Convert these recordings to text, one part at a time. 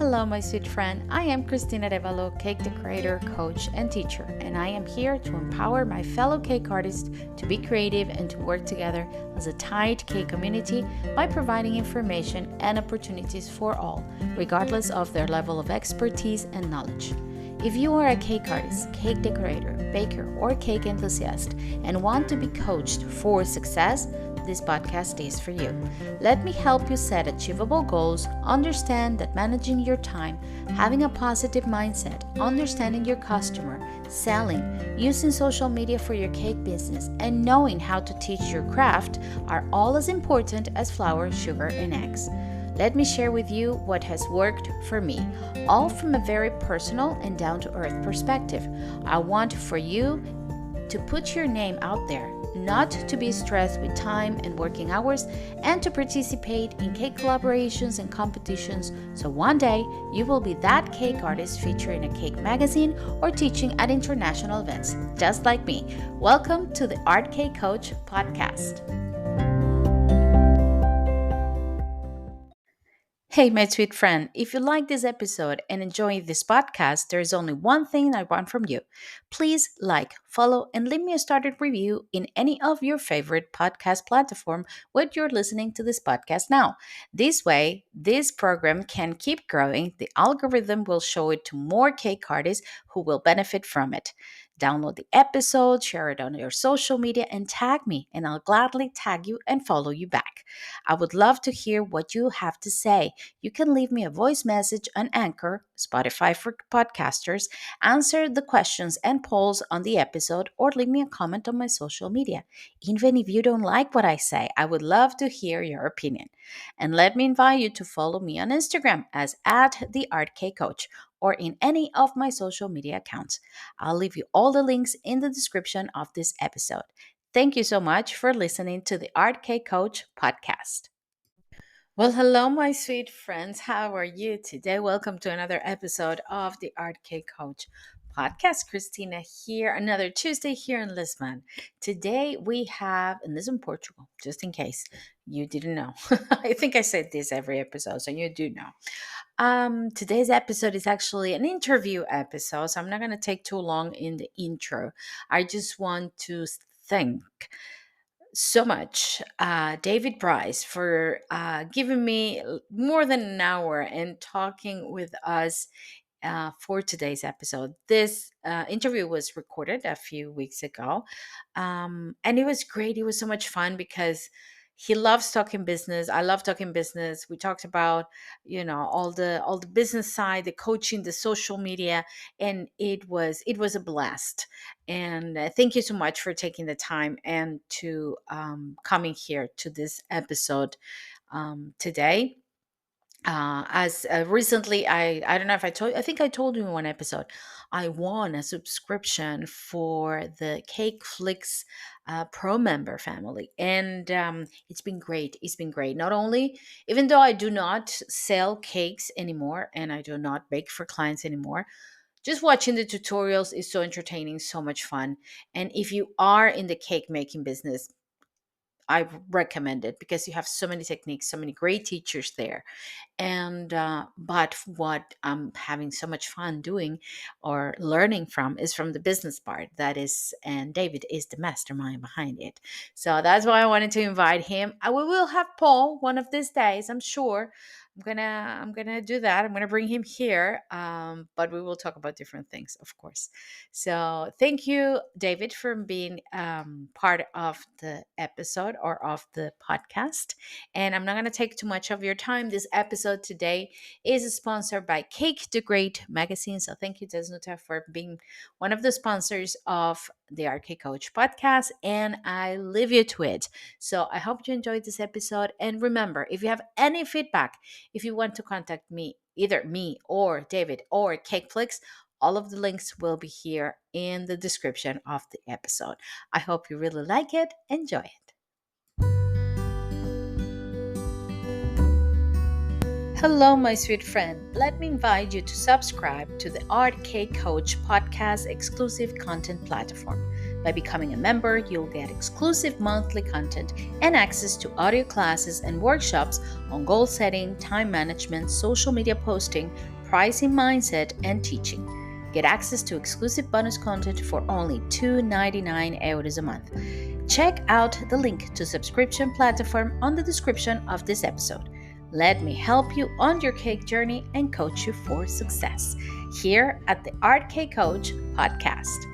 Hello, my sweet friend. I am Cristina Revalo, cake decorator, coach, and teacher, and I am here to empower my fellow cake artists to be creative and to work together as a tight cake community by providing information and opportunities for all, regardless of their level of expertise and knowledge. If you are a cake artist, cake decorator, baker, or cake enthusiast and want to be coached for success, this podcast is for you. Let me help you set achievable goals, understand that managing your time, having a positive mindset, understanding your customer, selling, using social media for your cake business, and knowing how to teach your craft are all as important as flour, sugar, and eggs. Let me share with you what has worked for me, all from a very personal and down-to-earth perspective. I want for you to put your name out there, not to be stressed with time and working hours, and to participate in cake collaborations and competitions, so one day you will be that cake artist featured in a cake magazine or teaching at international events, just like me. Welcome to the Art Cake Coach podcast. Hey, my sweet friend, if you like this episode and enjoy this podcast, there is only one thing I want from you. Please like, follow, and leave me a started review in any of your favorite podcast platform where you're listening to this podcast now. This way, this program can keep growing. The algorithm will show it to more cake artists who will benefit from it. Download the episode, share it on your social media, and tag me, and I'll gladly tag you and follow you back. I would love to hear what you have to say. You can leave me a voice message on Anchor, Spotify for podcasters, answer the questions and polls on the episode, or leave me a comment on my social media. Even if you don't like what I say, I would love to hear your opinion. And let me invite you to follow me on Instagram as @theartcakecoach or in any of my social media accounts. I'll leave you all the links in the description of this episode. Thank you so much for listening to the Art Cake Coach podcast. Well, hello, my sweet friends. How are you today? Welcome to another episode of the Art Cake Coach podcast. Christina here, another Tuesday here in Lisbon. Today we have in Lisbon, Portugal, just in case you didn't know. I think I said this every episode, so you do know. Today's episode is actually an interview episode, so I'm not going to take too long in the intro. I just want to thank so much, David Brice, for giving me more than an hour and talking with us for today's episode. This interview was recorded a few weeks ago, and it was great. It was so much fun because he loves talking business. I love talking business. We talked about, all the business side, the coaching, the social media, and it was a blast. And thank you so much for taking the time and to coming here to this episode today. As recently, I don't know if I think I told you in one episode, I won a subscription for the CakeFlix Pro member family, and it's been great. It's been great. Not only, even though I do not sell cakes anymore and I do not bake for clients anymore, just watching the tutorials is so entertaining, so much fun. And if you are in the cake making business, I recommend it because you have so many techniques, so many great teachers there. And but what I'm having so much fun doing or learning from is from the business part. That is, and David is the mastermind behind it. So that's why I wanted to invite him. We will have Paul one of these days, I'm sure. I'm gonna do that. I'm gonna bring him here, but we will talk about different things, of course. So thank you, David, for being part of the episode or of the podcast. And I'm not going to take too much of your time. This episode today is sponsored by Cake the Great magazine. So thank you, Desnuta, for being one of the sponsors of the Art Cake Coach podcast. And I leave you to it. So I hope you enjoyed this episode. And remember, if you have any feedback, if you want to contact me, either me or David or CakeFlix, all of the links will be here in the description of the episode. I hope you really like it. Enjoy it. Hello, my sweet friend. Let me invite you to subscribe to the Art Cake Coach podcast exclusive content platform. By becoming a member, you'll get exclusive monthly content and access to audio classes and workshops on goal setting, time management, social media posting, pricing mindset, and teaching. Get access to exclusive bonus content for only €2.99 a month. Check out the link to subscription platform on the description of this episode. Let me help you on your cake journey and coach you for success here at the Art Cake Coach podcast.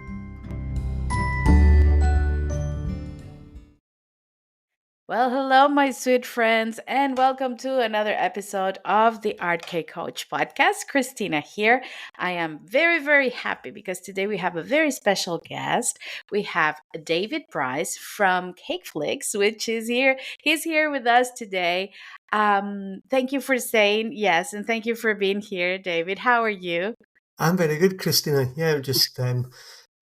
Well, hello, my sweet friends, and welcome to another episode of the Art Cake Coach podcast. Christina here. I am very, very happy because today we have a very special guest. We have David Brice from CakeFlix, which is here. He's here with us today. Thank you for saying yes, and thank you for being here, David. How are you? I'm very good, Christina. Yeah, just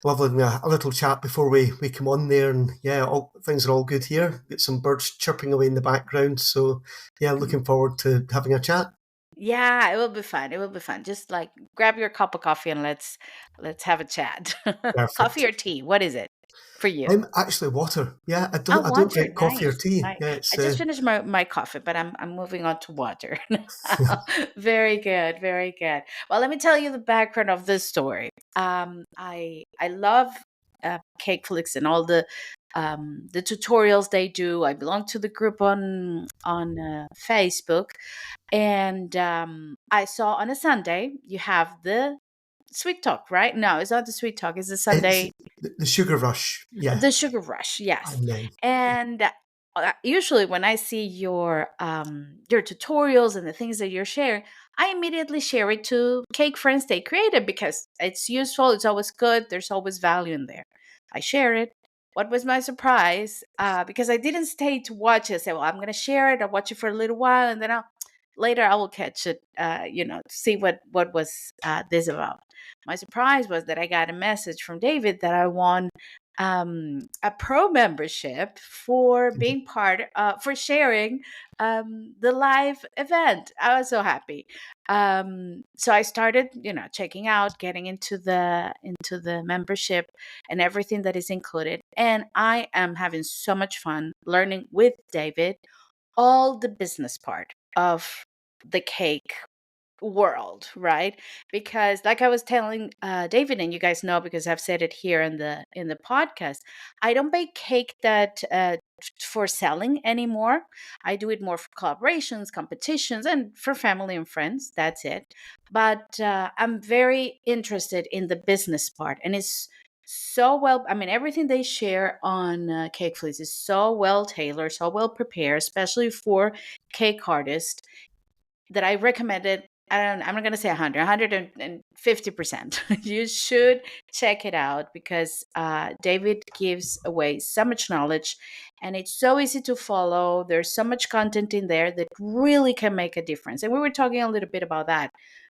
lovely a little chat before we come on there, and yeah, things are all good here. Get some birds chirping away in the background, so yeah, looking forward to having a chat. Yeah, it will be fun. It will be fun. Just like grab your cup of coffee and let's have a chat. Coffee Perfect. or tea? What is it for you? Actually water. Yeah, I Oh, don't water. drink coffee or Nice. tea. Nice. Yeah, it's I just finished my coffee, but I'm moving on to water now. Very good. Very good. Well, let me tell you the background of this story. I love CakeFlix and all the tutorials they do. I belong to the group on Facebook, and I saw on a Sunday you have the Sweet Talk, right? No, it's not the Sweet Talk. It's the it's Sunday, the sugar rush. Yeah, the Sugar Rush. Yes, and then and usually when I see your tutorials and the things that you're sharing, I immediately share it to Cake Friends Stay Creative because it's useful. It's always good. There's always value in there. I share it. What was my surprise? Because I didn't stay to watch it. I said, well, I'm going to share it. I'll watch it for a little while, and then later I will catch it. To see what was this about. My surprise was that I got a message from David that I won a pro membership for being for sharing the live event. I was so happy. So I started, checking out, getting into the membership and everything that is included. And I am having so much fun learning with David all the business part of the cake world, right? Because like I was telling David, and you guys know because I've said it here in the podcast, I don't bake cake that for selling anymore. I do it more for collaborations, competitions, and for family and friends. That's it. But I'm very interested in the business part, and it's so well. I mean, everything they share on Cake Fleece is so well tailored, so well prepared, especially for cake artists that I recommended. I'm not going to say 150%. You should check it out because David gives away so much knowledge and it's so easy to follow. There's so much content in there that really can make a difference. And we were talking a little bit about that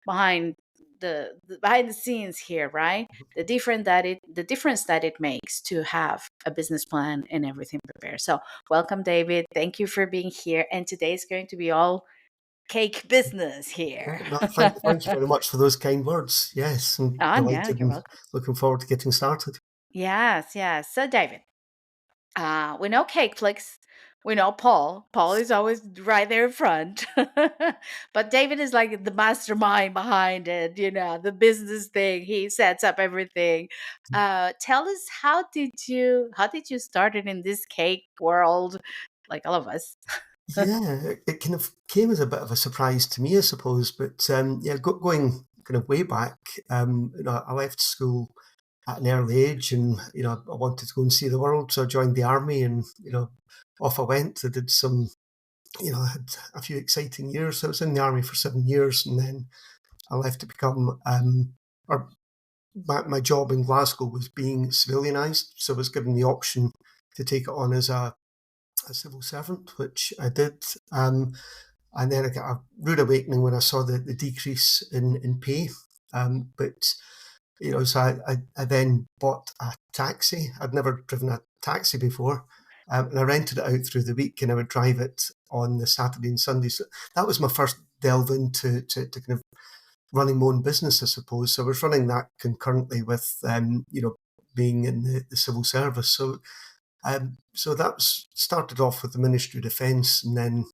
behind the behind the scenes here, right? The difference that it makes to have a business plan and everything prepared. So welcome, David. Thank you for being here. And today is going to be all cake business here. yeah, no, thank you very much for those kind words. Yes, I'm Oh, yeah, delighted you're and welcome. looking forward to getting started. Yes, yes. So, David, we know CakeFlix. We know Paul. Paul is always right there in front. But David is like the mastermind behind it, the business thing. He sets up everything. Tell us how did you start it in this cake world, like all of us? Yeah, it kind of came as a bit of a surprise to me, I suppose. But yeah, going kind of way back, I left school at an early age, and I wanted to go and see the world, so I joined the army, and off I went. I did some, I had a few exciting years. I was in the army for 7 years, and then I left to become, or my job in Glasgow was being civilianised, so I was given the option to take it on as a civil servant, which I did. And then I got a rude awakening when I saw the decrease in pay. But so I then bought a taxi. I'd never driven a taxi before, and I rented it out through the week, and I would drive it on the Saturday and Sunday. So that was my first delve into to kind of running my own business, I suppose. So I was running that concurrently with being in the civil service. So that started off with the Ministry of Defence, and then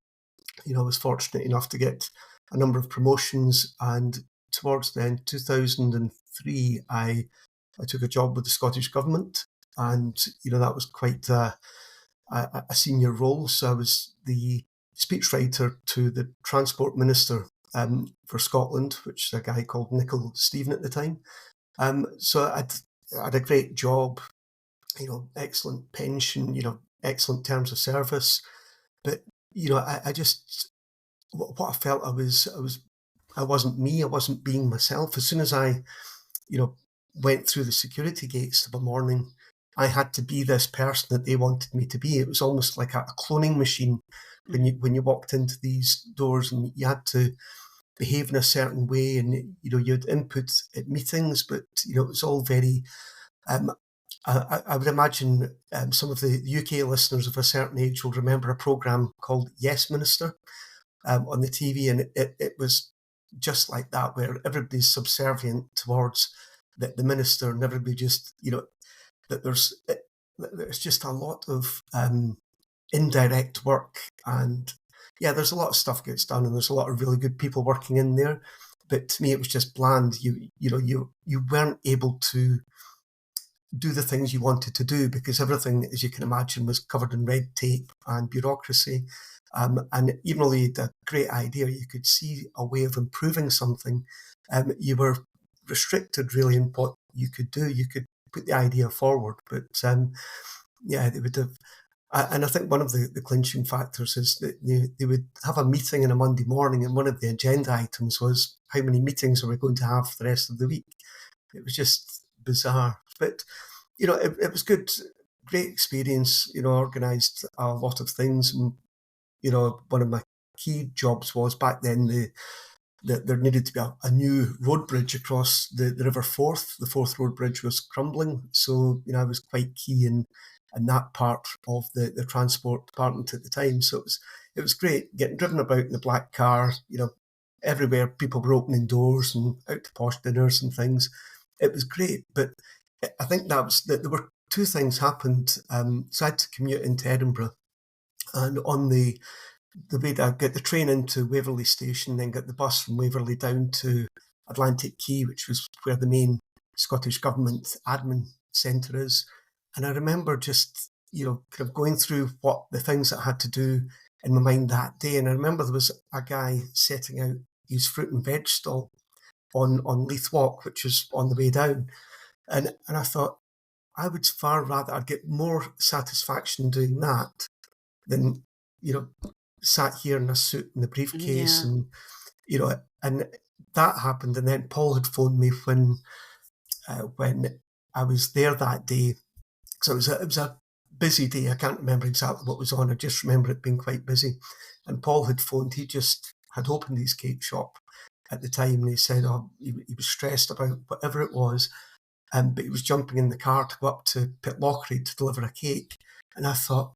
I was fortunate enough to get a number of promotions. And towards then, 2003, I took a job with the Scottish Government, and that was quite a senior role. So I was the speechwriter to the Transport Minister for Scotland, which is a guy called Nicola Stephen at the time. So I had a great job, excellent pension, excellent terms of service. But I just, what I felt, I wasn't me. I wasn't being myself. As soon as I went through the security gates of a morning, I had to be this person that they wanted me to be. It was almost like a cloning machine when you walked into these doors, and you had to behave in a certain way, and you had input at meetings, but it was all very. I would imagine some of the UK listeners of a certain age will remember a programme called Yes Minister on the TV, and it was just like that, where everybody's subservient towards the minister, and everybody just, that there's just a lot of indirect work, and there's a lot of stuff gets done, and there's a lot of really good people working in there. But to me, it was just bland. You weren't able to do the things you wanted to do, because everything, as you can imagine, was covered in red tape and bureaucracy. And even though you had a great idea, you could see a way of improving something. You were restricted really in what you could do. You could put the idea forward, but they would have. And I think one of the clinching factors is that they would have a meeting on a Monday morning, and one of the agenda items was how many meetings are we going to have for the rest of the week. It was just bizarre, but it was good, great experience. Organised a lot of things, and one of my key jobs was back then there needed to be a new road bridge across the River Forth. The Forth Road Bridge was crumbling, so I was quite key in that part of the transport department at the time. So it was great getting driven about in the black car. Everywhere people were opening doors and out to posh dinners and things. It was great, but I think there were two things happened. So I had to commute into Edinburgh, and on the way I get the train into Waverley Station, then get the bus from Waverley down to Atlantic Quay, which was where the main Scottish Government admin centre is. And I remember just, kind of going through what the things that I had to do in my mind that day. And I remember there was a guy setting out his fruit and veg stall on Leith Walk, which was on the way down. And I thought, I would far rather, I'd get more satisfaction doing that than, sat here in a suit and a briefcase. And, and that happened. And then Paul had phoned me when I was there that day. So it was a busy day. I can't remember exactly what was on. I just remember it being quite busy. And Paul had phoned. He just had opened his cake shop at the time, and he said, he was stressed about whatever it was, but he was jumping in the car to go up to Pitlochry to deliver a cake. And I thought,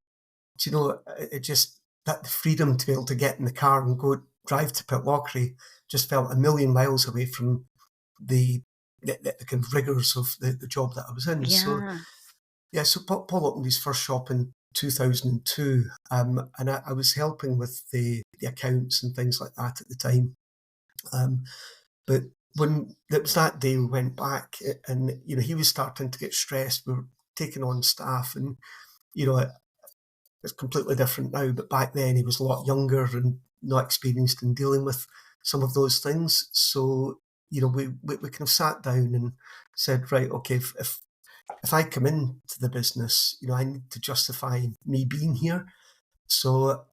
it just, that the freedom to be able to get in the car and go drive to Pitlochry just felt a million miles away from the kind of rigours of the job that I was in. So Paul opened his first shop in 2002, and I was helping with the accounts and things like that at the time. But when it was that day, we went back, and he was starting to get stressed. We were taking on staff, and it's completely different now. But back then, he was a lot younger and not experienced in dealing with some of those things. So we kind of sat down and said, right, okay, if I come into the business, I need to justify me being here. So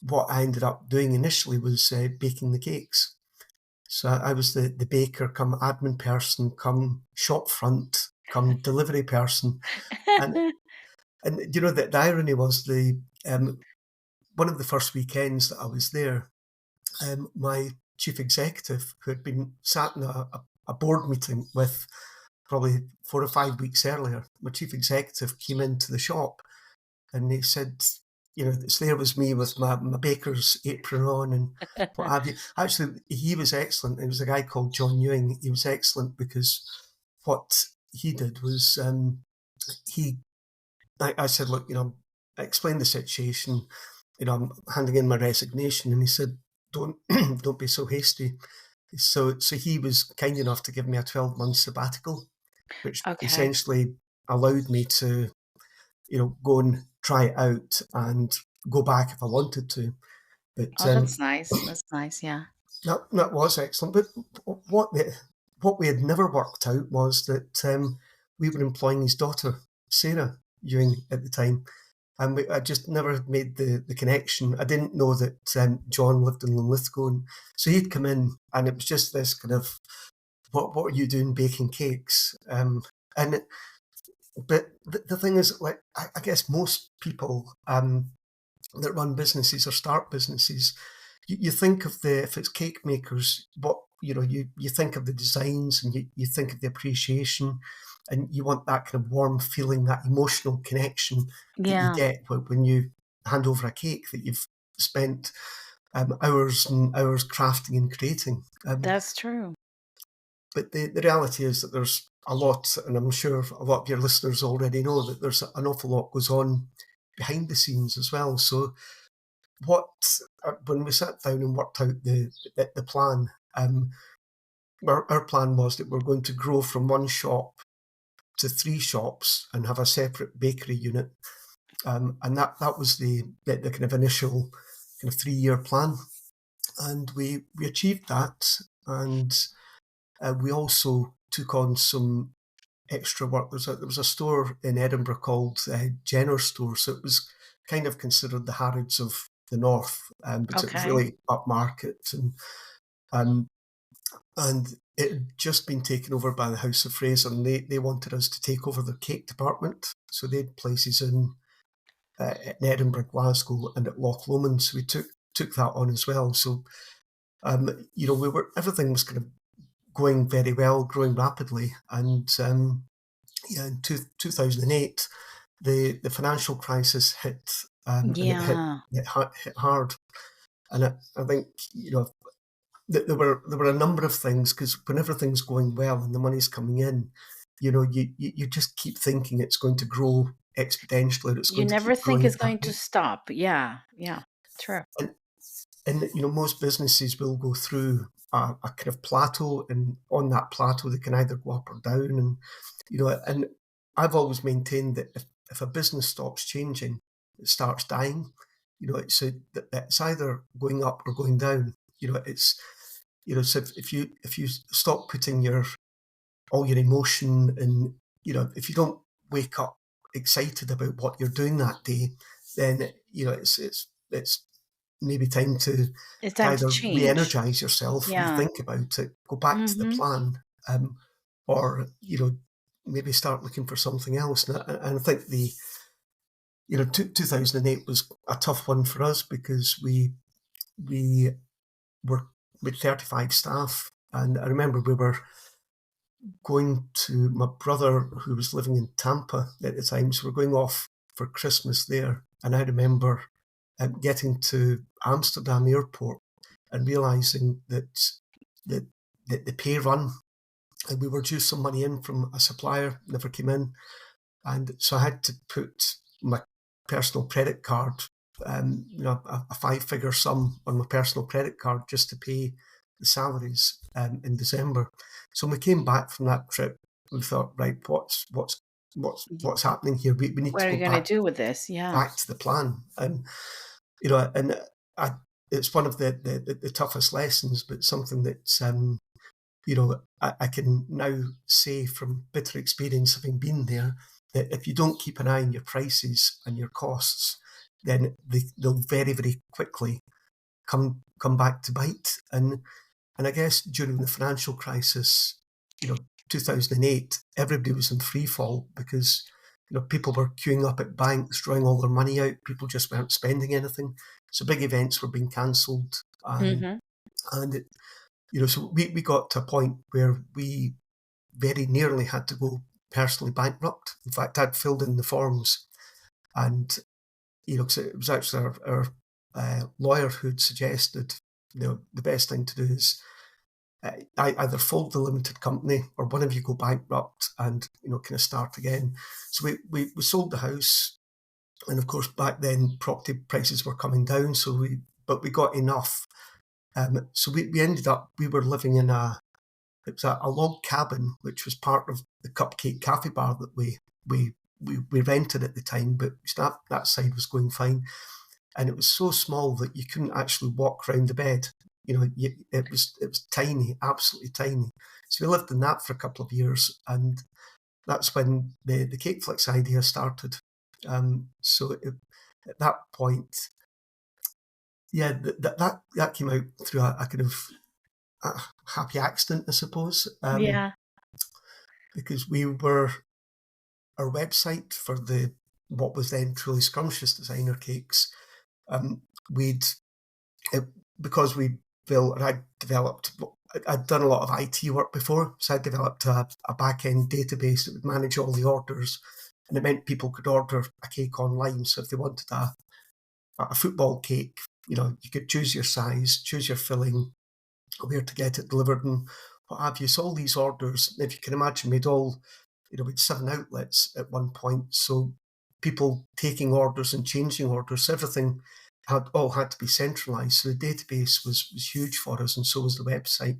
what I ended up doing initially was baking the cakes. So I was the baker, come admin person, come shop front, come delivery person. And the irony was one of the first weekends that I was there, my chief executive, who had been sat in a board meeting with probably 4 or 5 weeks earlier, my chief executive came into the shop, and he said, there was me with my baker's apron on and what have you. Actually, he was excellent. It was a guy called John Ewing. He was excellent because what he did was he I said, look, I explained the situation, I'm handing in my resignation, and he said, don't don't be so hasty. So he was kind enough to give me a 12-month sabbatical, which Okay. essentially allowed me to, go and try it out and go back if I wanted to. But Oh, that's nice. That's nice. Yeah. that was excellent. But what we had never worked out was that we were employing his daughter, Sarah Ewing, at the time. And I just never made the connection. I didn't know that John lived in Linlithgow. And so he'd come in, and it was just this kind of, what are you doing baking cakes? And but the thing is, like, I guess most people that run businesses or start businesses, you think of if it's cake makers, you think of the designs, and you think of the appreciation, and you want that kind of warm feeling, that emotional connection that you Yeah, get when you hand over a cake that you've spent hours and hours crafting and creating. that's true. But the reality is that there's a lot, and I'm sure a lot of your listeners already know that there's an awful lot goes on behind the scenes as well. So what when we sat down and worked out the plan, our plan was that we're going to grow from one shop to three shops and have a separate bakery unit, and that was the kind of initial kind of 3-year plan, and we achieved that, and we also took on some extra work. There was a store in Edinburgh called Jenner Store, so it was kind of considered the Harrods of the North, but it was Okay. really upmarket, um, and it had just been taken over by the House of Fraser, and they wanted us to take over the cake department. So they had places in Edinburgh, Glasgow, and at Loch Lomond. So we took that on as well. So everything was kind of going very well, growing rapidly, and yeah, in 2008, the financial crisis hit, and it hit Yeah. hit hard. And I think there were a number of things, because when everything's going well and the money's coming in, you just keep thinking it's going to grow exponentially, and it's You going to never keep think growing it's at that going to rate. stop. Yeah. Yeah. True. And most businesses will go through a kind of plateau, and on that plateau they can either go up or down, and I've always maintained that if a business stops changing, it starts dying. It's either going up or going down. So if you stop putting your all your emotion, and if you don't wake up excited about what you're doing that day, then it's maybe time It's to time to either change. re-energize yourself, Yeah. rethink about it, go back to the Mm-hmm. plan, or maybe start looking for something else. And I think 2008 was a tough one for us, because we were with 35 staff, and I remember we were going to my brother, who was living in Tampa at the time. So we're going off for Christmas there. And I remember getting to Amsterdam airport and realizing that the pay run, and we were due some money in from a supplier, never came in. And so I had to put my personal credit card, a 5-figure sum on my personal credit card, just to pay the salaries in December. So when we came back from that trip, we thought, right, what's happening here? We need What to are go you going to back do with this? Yeah. back to the plan, and I, it's one of the toughest lessons, but something that I can now say from bitter experience, having been there, that if you don't keep an eye on your prices and your costs, then they'll very, very quickly come back to bite. And I guess during the financial crisis, 2008, everybody was in free fall, because people were queuing up at banks, drawing all their money out. People just weren't spending anything, so big events were being cancelled, Mm-hmm. and so we got to a point where we very nearly had to go personally bankrupt. In fact, I'd filled in the forms, and 'cause it was actually our lawyer who'd suggested the best thing to do is either fold the limited company or one of you go bankrupt and kind of start again. So we sold the house, and of course back then property prices were coming down. But we got enough. So we ended up, we were living in it was a log cabin, which was part of the Cupcake Cafe bar that we rented at the time, but that side was going fine. And it was so small that you couldn't actually walk around the bed. It was tiny, absolutely tiny. So we lived in that for a couple of years, and that's when the CakeFlix idea started. At that point, yeah, that came out through a kind of a happy accident, I suppose, Yeah. because our website for what was then truly Scrumptious Designer Cakes, um, we'd it, because we built and I'd done a lot of IT work before, so I developed a back-end database that would manage all the orders, and it meant people could order a cake online. So if they wanted a football cake, you could choose your size, choose your filling, where to get it delivered, and what have you. So all these orders, if you can imagine, we'd 7 outlets at one point, so people taking orders and changing orders, everything had to be centralised. So the database was huge for us, and so was the website.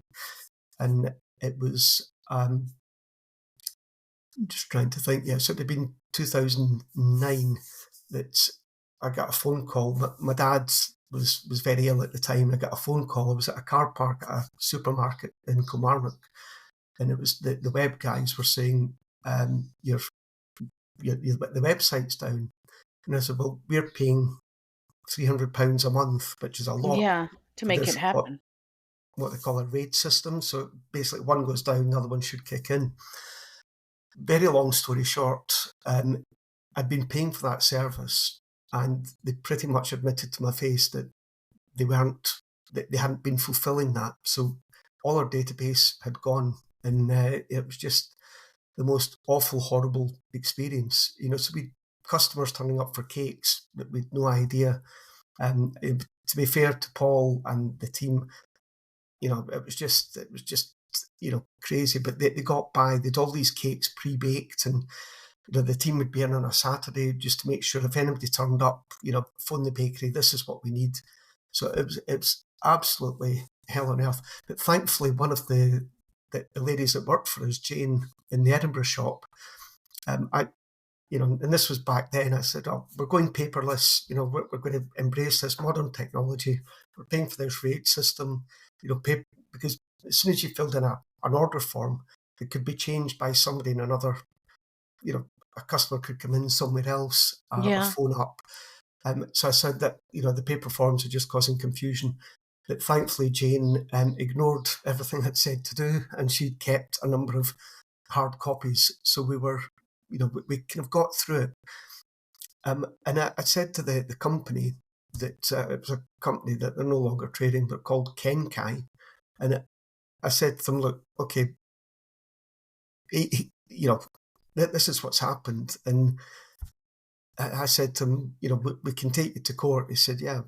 And it was, I'm just trying to think, yeah, so it had been 2009 that I got a phone call. My dad was very ill at the time. I got a phone call. I was at a car park at a supermarket in Kilmarnock, and it was the web guys were saying, the website's down. And I said, well, we're paying £300 a month, which is a lot Yeah. To for make it this, happen. what they call a raid system. So basically one goes down, the other one should kick in. Very long story short, I'd been paying for that service, and they pretty much admitted to my face that they hadn't been fulfilling that. So all our database had gone, and it was just the most awful, horrible experience. So we customers turning up for cakes that we'd no idea. To be fair to Paul and the team, it was just crazy. But they got by. They'd all these cakes pre-baked, and the team would be in on a Saturday just to make sure if anybody turned up, phone the bakery. This is what we need. So it was absolutely hell on earth. But thankfully, one of the ladies that worked for us, Jane, in the Edinburgh shop, and this was back then, I said, oh, we're going paperless, we're going to embrace this modern technology. We're paying for this rate system, because as soon as you filled in an order form, it could be changed by somebody in another, a customer could come in somewhere else or Yeah. phone up. So I said that, the paper forms are just causing confusion. But thankfully, Jane ignored everything I'd said to do, and she kept a number of hard copies. So we kind of got through it. And I said to the company that it was a company that they're no longer trading, but called Kenkai. And I said to them, look, okay, this is what's happened. And I said to him, we can take you to court. He said, yeah,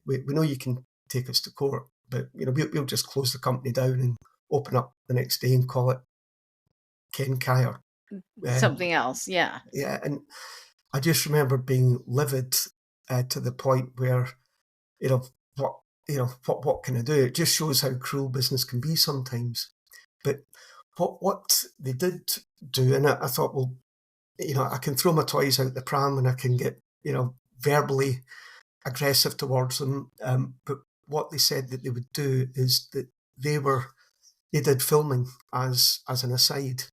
we know you can take us to court, but we'll just close the company down and open up the next day and call it Kenkai or Something else. Yeah. yeah. And I just remember being livid to the point where you know what what can I do? It just shows how cruel business can be sometimes. But what they did do, and I thought, well, I can throw my toys out the pram and I can get, verbally aggressive towards them. But what they said that they would do is that they did filming as an aside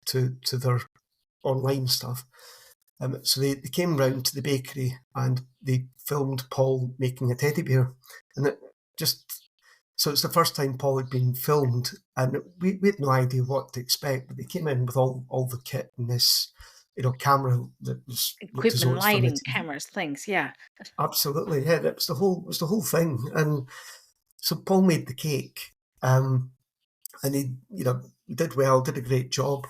to their online stuff. So they came round to the bakery and they filmed Paul making a teddy bear. And it just, so it's the first time Paul had been filmed, and we had no idea what to expect, but they came in with all the kit and this, camera that looked as though Equipment, it's from the lighting, TV. cameras, things. Yeah. Absolutely, yeah, it was the whole thing. And so Paul made the cake, and he did well, did a great job,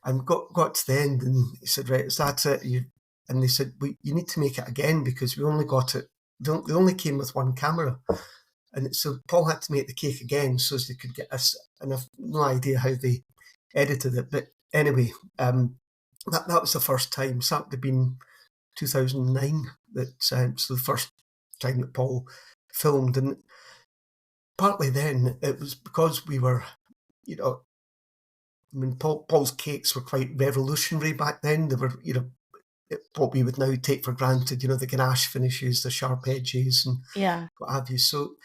and got to the end, and he said, right, is that it? And they said, you need to make it again because we only got it. They only came with one camera. And so Paul had to make the cake again so as they could get us. And I've no idea how they edited it, but anyway, that was the first time. So that would have been 2009. So the first time that Paul filmed, and partly then it was because we were, you know, I mean, Paul's cakes were quite revolutionary back then. They were, what we would now take for granted, the ganache finishes, the sharp edges, and Yeah, what have you. So,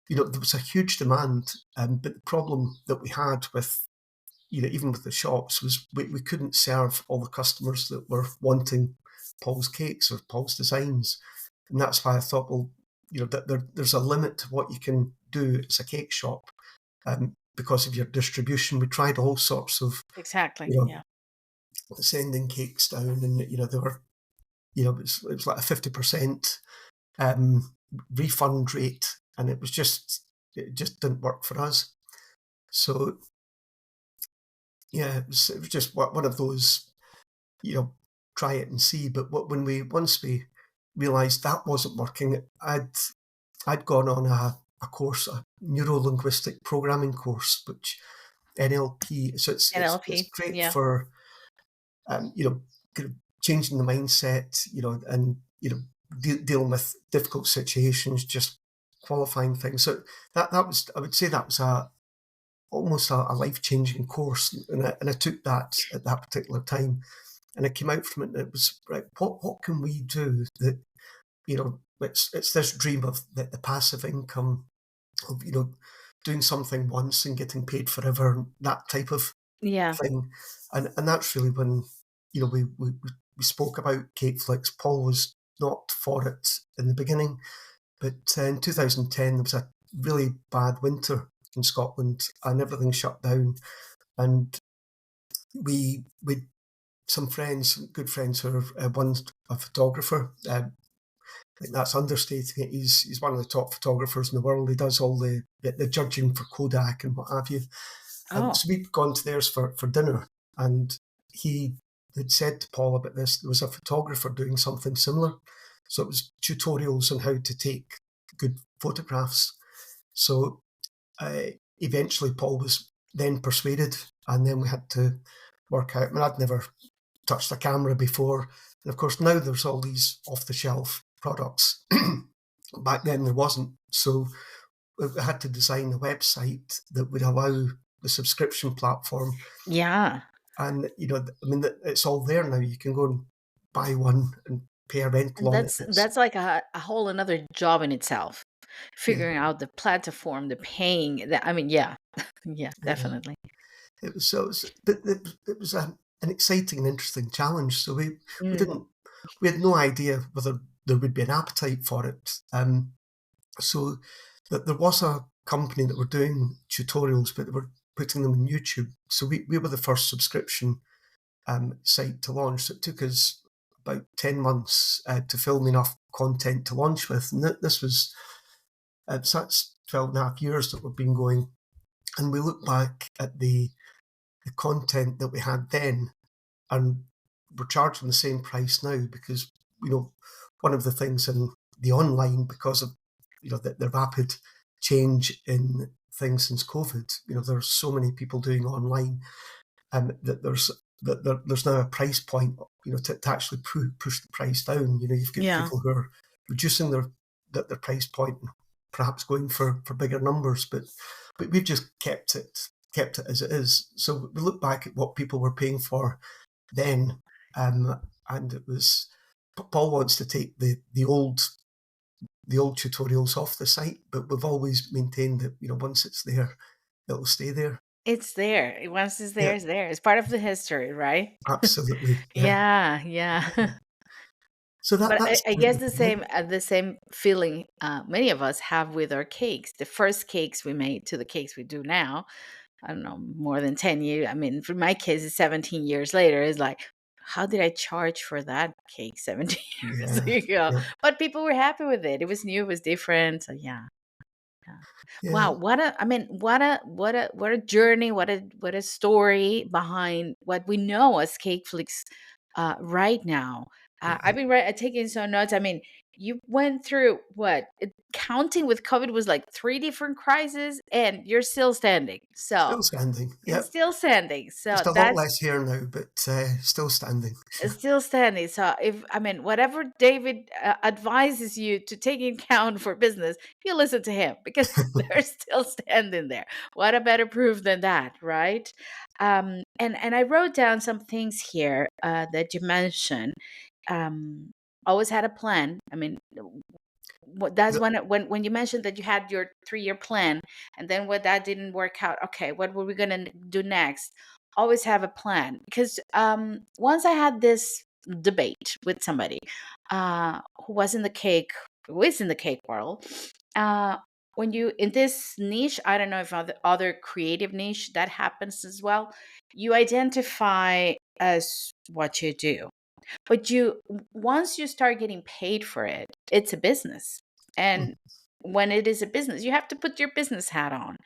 there was a huge demand, but the problem that we had with, even with the shops was we couldn't serve all the customers that were wanting Paul's cakes or Paul's designs. And that's why I thought, well, that there's a limit to what you can do as a cake shop, because of your distribution. We tried all sorts of, exactly. you know, Yeah. sending cakes down, and they were, it was like a 50% refund rate, and it just didn't work for us. So yeah, it was just one of those, try it and see. But once we realised that wasn't working, I'd gone on a course, a neuro linguistic programming course, which NLP. So it's NLP. great Yeah. for kind of changing the mindset, and dealing with difficult situations, just qualifying things. So that was, I would say, that was almost a life changing course, and I took that at that particular time, and I came out from it, and it was right. What can we do that, it's this dream of the passive income of, doing something once and getting paid forever, that type of Yeah. thing. And that's really when, we spoke about CakeFlix. Paul was not for it in the beginning, but in 2010 there was a really bad winter in Scotland and everything shut down. And we some friends, good friends, who are, one's a photographer. I think that's understating it. He's one of the top photographers in the world. He does all the judging for Kodak and what have you. Oh, So we'd gone to theirs for dinner, and he had said to Paul about this. There was a photographer doing something similar. So it was tutorials on how to take good photographs. So eventually Paul was then persuaded, and then we had to work out. I mean, I'd never touched a camera before. And of course, now there's all these off the shelf products. Back then there wasn't. So we had to design a website that would allow the subscription platform. yeah. And, I mean, it's all there now. You can go and buy one and pay a rental And on it. that's like a whole another job in itself. Yeah, Figuring out the platform, the paying. I mean, yeah, yeah, yeah. definitely. But it was an exciting and interesting challenge. So Mm, we had no idea whether there would be an appetite for it. So that there was a company that were doing tutorials, but they were putting them on YouTube. So we were the first subscription site to launch. So it took us about 10 months to film enough content to launch with. And this was, so that's 12 and a half years that we've been going. And we look back at the content that we had then, and we're charging the same price now because, one of the things in the online, because of, the rapid change in things since COVID, there's so many people doing online, that there's now a price point, to actually push the price down. You've got yeah. people who are reducing their price point and perhaps going for bigger numbers, but we've just kept it as it is. So we look back at what people were paying for then, and it was, Paul wants to take the old tutorials off the site, but we've always maintained that, once it's there, it'll stay there. It's there. Once it's there, Yeah, it's there. It's part of the history, right? absolutely. Yeah. Yeah, yeah. So But that's I how it guess began. the same feeling many of us have with our cakes. The first cakes we made to the cakes we do now, I don't know, more than 10 years. I mean, for my case, it's 17 years later. It's like, how did I charge for that cake 17 Yeah, years ago? yeah, But people were happy with it. It was new, it was different. So yeah. Yeah. yeah, Wow, I mean, what a journey, what a story behind what we know as CakeFlix right now. yeah, I've been taking some notes. I mean, you went through what? counting with COVID was like 3 different crises, and you're still standing. So Still standing. it's Yep. still standing. Just So a lot that's less here now, but still standing. still standing. So if I mean whatever David advises you to take in account for business, you listen to him because they're still standing there. What a better proof than that, right? And I wrote down some things here that you mentioned. Um, always had a plan. I mean, that's Yep. when you mentioned that you had your 3-year plan, and then when that didn't work out, okay, what were we gonna do next? Always have a plan, because once I had this debate with somebody who was in the cake who is in the cake world. uh when you in this niche, I don't know if other creative niche that happens as well, you identify as what you do, but once you start getting paid for it, it's a business. And when it is a business, you have to put your business hat on,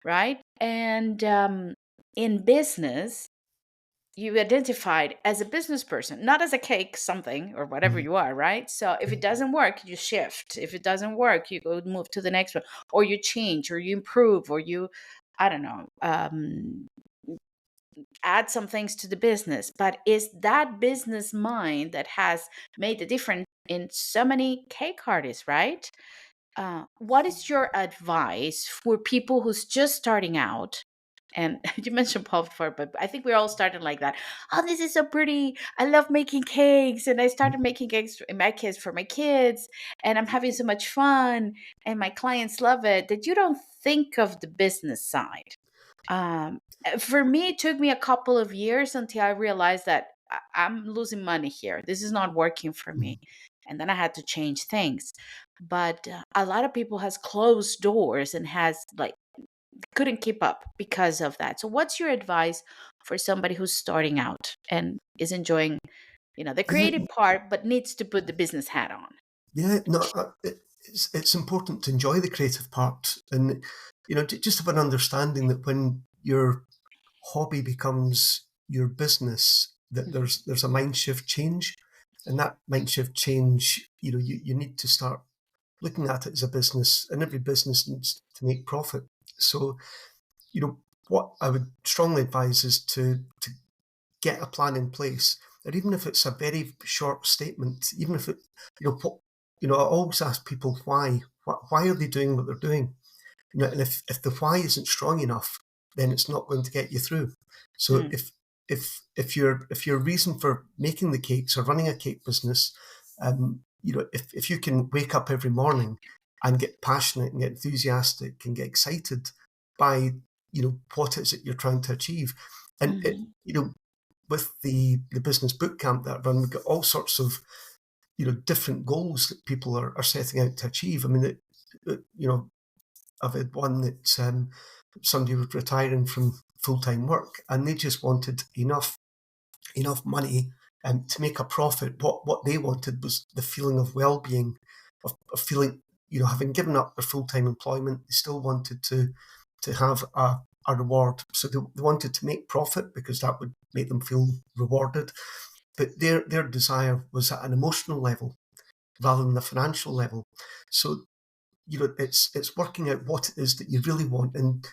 right? And in business, you identified as a business person, not as a cake something or whatever Mm. you are, right? So if it doesn't work, you shift. If it doesn't work, you go move to the next one, or you change, or you improve, or you, I don't know, add some things to the business. But is that business mind that has made the difference in so many cake artists, right? What is your advice for people who's just starting out? And you mentioned Paul before, but I think we're all starting like that. Oh, this is so pretty. I love making cakes. And I started making cakes in my kids for my kids. And I'm having so much fun. And my clients love it, that you don't think of the business side. For me, it took me a couple of years until I realized that I'm losing money here. This is not working for me. And then I had to change things. But a lot of people has closed doors and has like couldn't keep up because of that. So what's your advice for somebody who's starting out and is enjoying, the Yeah, creative part, but needs to put the business hat on? yeah. No, it's important to enjoy the creative part, and just have an understanding that when your hobby becomes your business, that Mhm. there's a mind shift change, and that mind shift change, you need to start looking at it as a business, and every business needs to make profit. So, what I would strongly advise is to get a plan in place. And even if it's a very short statement, even if it, what, I always ask people why. Why are they doing what they're doing? And if the why isn't strong enough, then it's not going to get you through. So Mm, if your reason for making the cakes or running a cake business, if you can wake up every morning and get passionate and get enthusiastic and get excited by what is it you're trying to achieve, and it mhm, with the business boot camp that I run, we've got all sorts of different goals that people are setting out to achieve. I mean, I've had one that somebody was retiring from full time work, and they just wanted enough money to make a profit. What they wanted was the feeling of well being, of feeling having given up their full time employment, they still wanted to have a reward. So they wanted to make profit because that would make them feel rewarded. But their desire was at an emotional level rather than a financial level. So it's working out what it is that you really want, and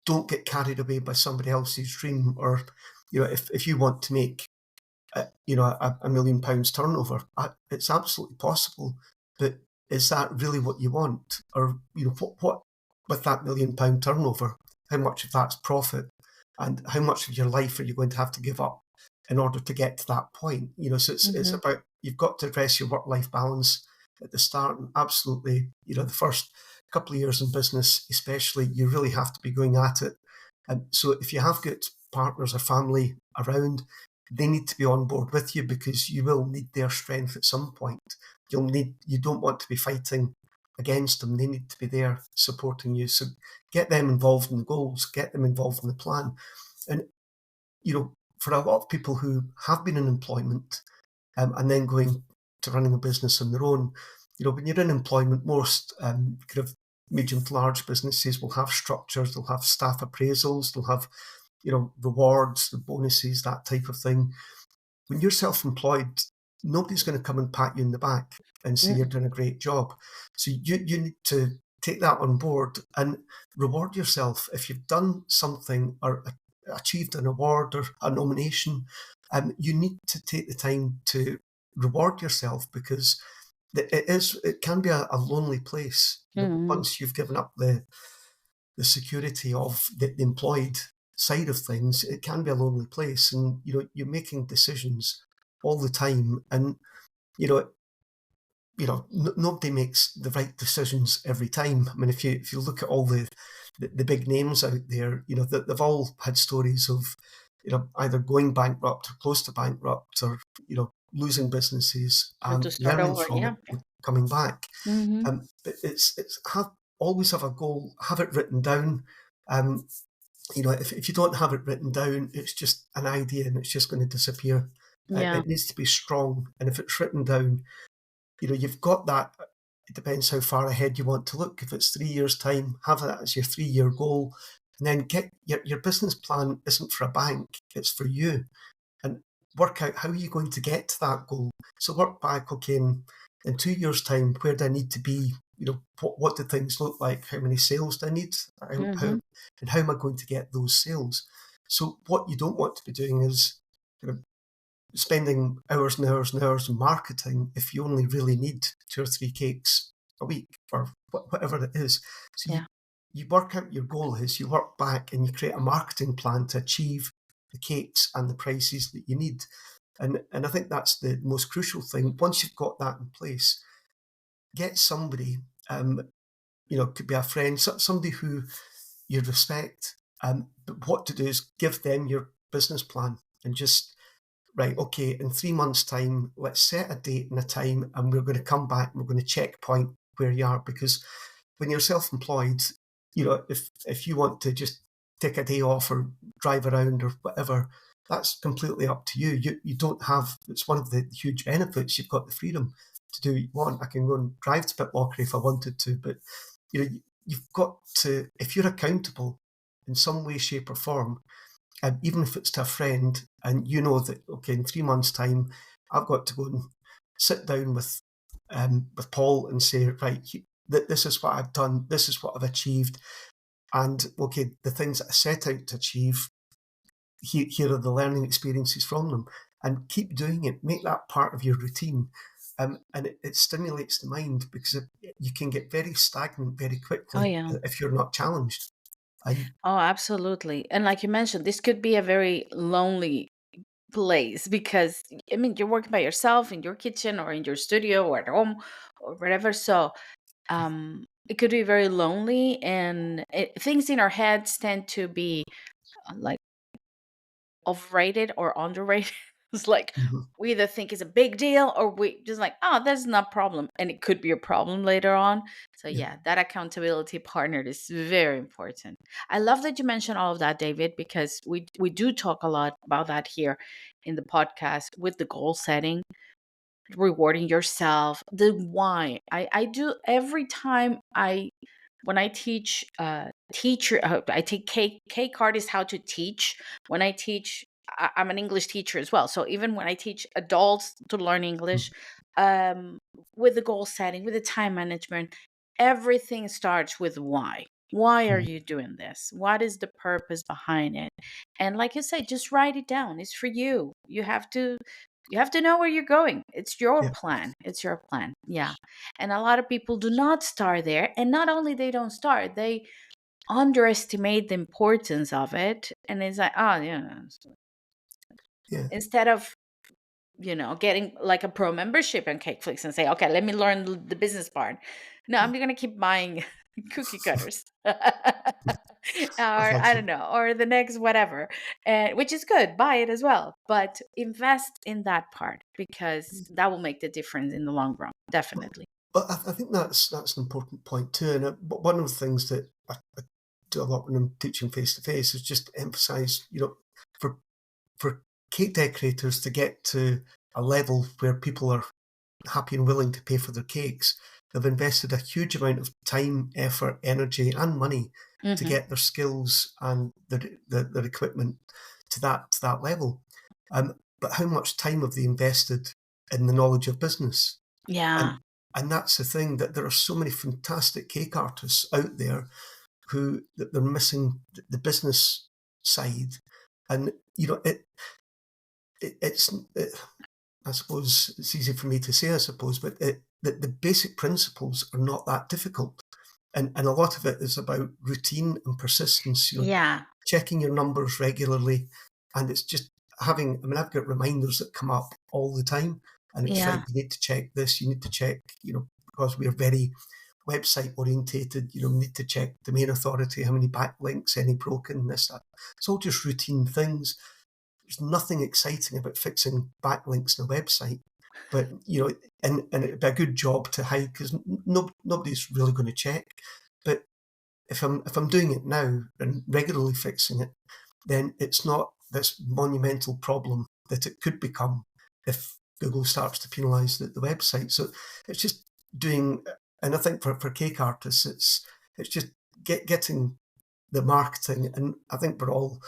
don't get carried away by somebody else's dream. Or if you want to make £1 million turnover, it's absolutely possible. But is that really what you want? Or what with that £1 million turnover, how much of that's profit, and how much of your life are you going to have to give up in order to get to that point? So it's mhm, about, you've got to address your work life balance at the start, and absolutely, the first couple of years in business, especially, you really have to be going at it. And so if you have got partners or family around, they need to be on board with you, because you will need their strength at some point. You don't want to be fighting against them. They need to be there supporting you. So get them involved in the goals, get them involved in the plan. And, for a lot of people who have been in employment, and then going to running a business on their own, when you're in employment, most kind of medium to large businesses will have structures, they'll have staff appraisals, they'll have, rewards, the bonuses, that type of thing. When you're self-employed, nobody's going to come and pat you in the back and say you're Mm. doing a great job. So you need to take that on board and reward yourself if you've done something or achieved an award or a nomination. You need to take the time to reward yourself, because it can be a lonely place. Mm. Once you've given up the security of the employed side of things, it can be a lonely place, and you're making decisions all the time, and you know nobody makes the right decisions every time. I mean, if you look at all the big names out there, they've all had stories of either going bankrupt or close to bankrupt, or losing businesses Have to and start learning over. from it Yeah. and coming back. Hmm. But it's always have a goal, have it written down. Um, if you don't have it written down, it's just an idea and it's just going to disappear. Yeah. It needs to be strong, and if it's written down, you've got that. It depends how far ahead you want to look. If it's 3 years' time, have that as your 3-year goal, and then get your business plan isn't for a bank; it's for you, and work out how you're going to get to that goal. So work back. Okay, in 2 years' time, where do I need to be? What do things look like? How many sales do I need? Hmm. And how am I going to get those sales? So what you don't want to be doing is kind of spending hours and hours and hours in marketing if you only really need 2 or 3 cakes a week, or whatever it is. So Yeah. you work out your goal is, you work back and you create a marketing plan to achieve the cakes and the prices that you need. And I think that's the most crucial thing. Once you've got that in place, get somebody, could be a friend, somebody who you respect. But what to do is give them your business plan and just, right, okay, in 3 months' time, let's set a date and a time, and we're going to come back and we're going to checkpoint where you are. Because when you're self-employed, if you want to just take a day off or drive around or whatever, that's completely up to you. You don't have. It's one of the huge benefits. You've got the freedom to do what you want. I can go and drive to Pitlochry if I wanted to, but you've got to. If you're accountable in some way, shape, or form, even if it's to a friend, and you know that, okay, in 3 months' time, I've got to go and sit down with Paul and say, right, this is what I've done, this is what I've achieved, and okay, the things that I set out to achieve, here are the learning experiences from them, and keep doing it. Make that part of your routine. And it stimulates the mind, because you can get very stagnant very Oh, quickly yeah. if you're not challenged. And Oh, absolutely. And like you mentioned, this could be a very lonely place because, I mean, you're working by yourself in your kitchen or in your studio or at home or whatever. So, it could be very lonely, and things in our heads tend to be like overrated or underrated. It's like mhm, we either think it's a big deal or we just like, oh, that's not a problem. And it could be a problem later on. So yeah, yeah, that accountability partner is very important. I love that you mentioned all of that, David, because we do talk a lot about that here in the podcast with the goal setting, rewarding yourself, the why. I do every time I when I teach teacher I take cake artists how to teach. When I teach, I'm an English teacher as well, so even when I teach adults to learn mm, English, um with the goal setting, with the time management, everything starts with why are mm, you doing this, what is the purpose behind it. And like you said, just write it down. It's for you. You have to know where you're going. It's your yeah, plan. It's your plan. Yeah. And a lot of people do not start there. And not only they don't start, they underestimate the importance of it. And it's like, oh, yeah. yeah. Instead of, getting like a pro membership in CakeFlix and say, okay, let me learn the business part. No, I'm going to keep buying cookie cutters. Or I love I that. don't know, or the next whatever, which is good. Buy it as well, but invest in that part because that will make the difference in the long run. Definitely. But I think that's an important point too. And one of the things that I do a lot when I'm teaching face to face is just emphasise, for for cake decorators to get to a level where people are happy and willing to pay for their cakes, they've invested a huge amount of time, effort, energy, and money to Hmm. get their skills and their equipment to that level. But how much time have they invested in the knowledge of business. Yeah. And and that's the thing, that there are so many fantastic cake artists out there who that they're missing the business side. And it's I suppose it's easy for me to say, I suppose, but the basic principles are not that difficult. And a lot of it is about routine and persistence, Yeah. checking your numbers regularly. And it's just having, I mean, I've got reminders that come up all the time. And it's right, Yeah. you need to check this, you need to check, because we're very website orientated, we need to check domain authority, how many backlinks, any broken, this, that. It's all just routine things. There's nothing exciting about fixing backlinks in a website, but and it'd be a good job to hide, because nobody's really going to check. But if I'm doing it now and regularly fixing it, then it's not this monumental problem that it could become if Google starts to penalise the website. So it's just doing, and I think for cake artists, it's just getting the marketing, and I think we're all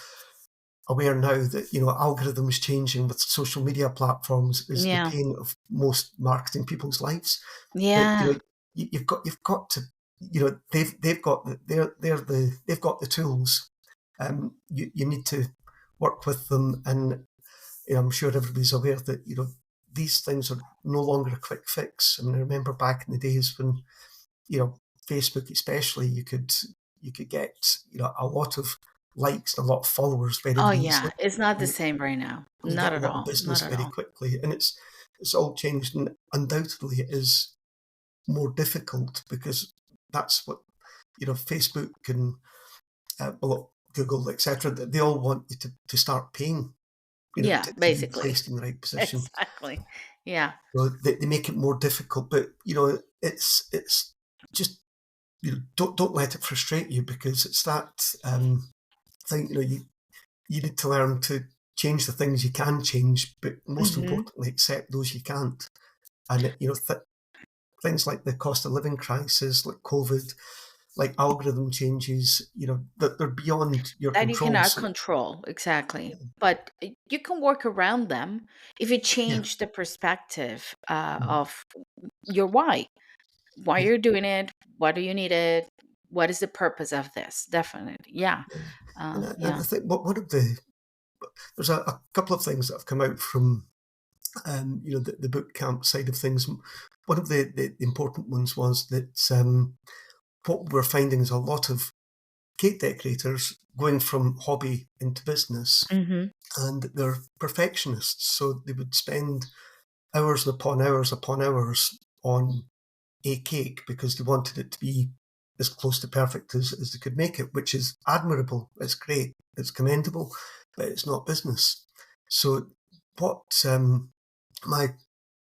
aware now that algorithms changing with social media platforms is the Yeah. pain of most marketing people's lives. But Yeah. you've got to, they've got they've got the tools. You need to work with them, and I'm sure everybody's aware that these things are no longer a quick fix. I mean, I remember back in the days when Facebook, especially, you could get a lot of likes and a lot of followers very, Oh, very easily. yeah. It's not the And same right now. you Not get a at lot of all. Not business at very all. quickly, and it's all changed, and undoubtedly it is more difficult, because that's what Facebook and Google, etc. They all want you to start paying, Yeah, to be basically. placed in the right position. Exactly. Yeah. So they make it more difficult, but it's just don't let it frustrate you, because it's that thing. You need to learn to change the things you can change, but most Mhm. importantly, accept those you can't. And things like the cost of living crisis, like COVID, like algorithm changes, that they're beyond your That you control. cannot So control, exactly. yeah, But you can work around them if you yeah, change the perspective mm, of your why. Why yeah, you're doing it, what do you need it, what is the purpose of this? Definitely. Yeah. yeah. And I Yeah. think one of there's a couple of things that have come out from the boot camp side of things. One of the important ones was that what we're finding is a lot of cake decorators going from hobby into business, Mhm. and they're perfectionists. So they would spend hours upon hours on a cake, because they wanted it to be as close to perfect as they could make it, which is admirable. It's great. It's commendable, but it's not business. So what my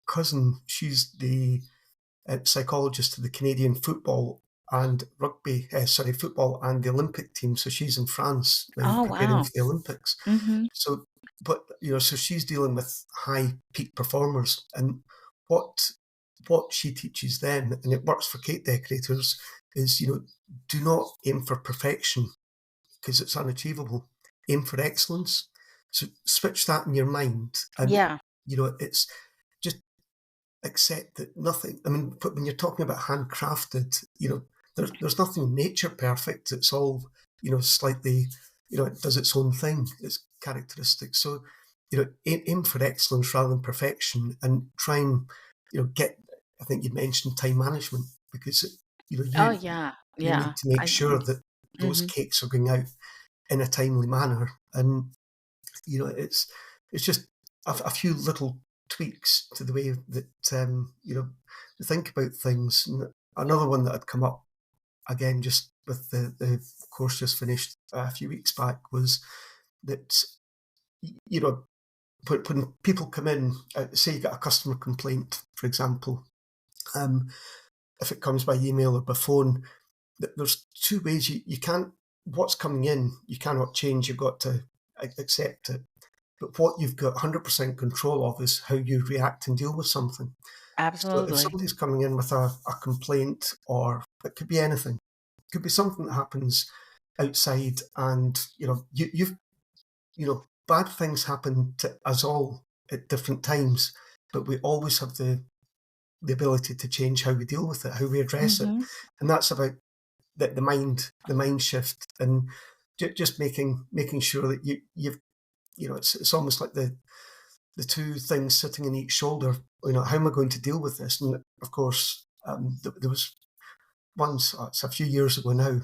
cousin, she's the psychologist to the Canadian football and football and the Olympic team. So she's in France now, Oh, preparing wow. for the Olympics. Mhm. So, but so she's dealing with high peak performers, and what what she teaches them, and it works for cake decorators, is do not aim for perfection, because it's unachievable. Aim for excellence. So switch that in your mind, and Yeah. it's just accept that nothing. I mean, but when you're talking about handcrafted, there's nothing nature perfect. It's all slightly, it does its own thing. Its characteristics. So aim for excellence rather than perfection, and try and get. I think you mentioned time management, because Oh, you yeah. you need Yeah. to make I sure that those Mhm. cakes are going out in a timely manner. And it's just a few little tweaks to the way that to think about things. And another one that had come up again, just with the course just finished a few weeks back, was that you know when people come in, say you get a customer complaint, for example, um, if it comes by email or by phone, there's two ways. You can't, what's coming in you cannot change. You've got to accept it. But what you've got 100% control of is how you react and deal with something. So if Absolutely. somebody's coming in with a complaint, or it could be anything, it could be something that happens outside, and you've bad things happen to us all at different times. but we always have the ability to change how we deal with it, how we address it, Mm-hmm. and that's about the mind shift, and just making sure that it's almost like the two things sitting in each shoulder. How am I going to deal with this? And of course, there was once, it's a few years ago now,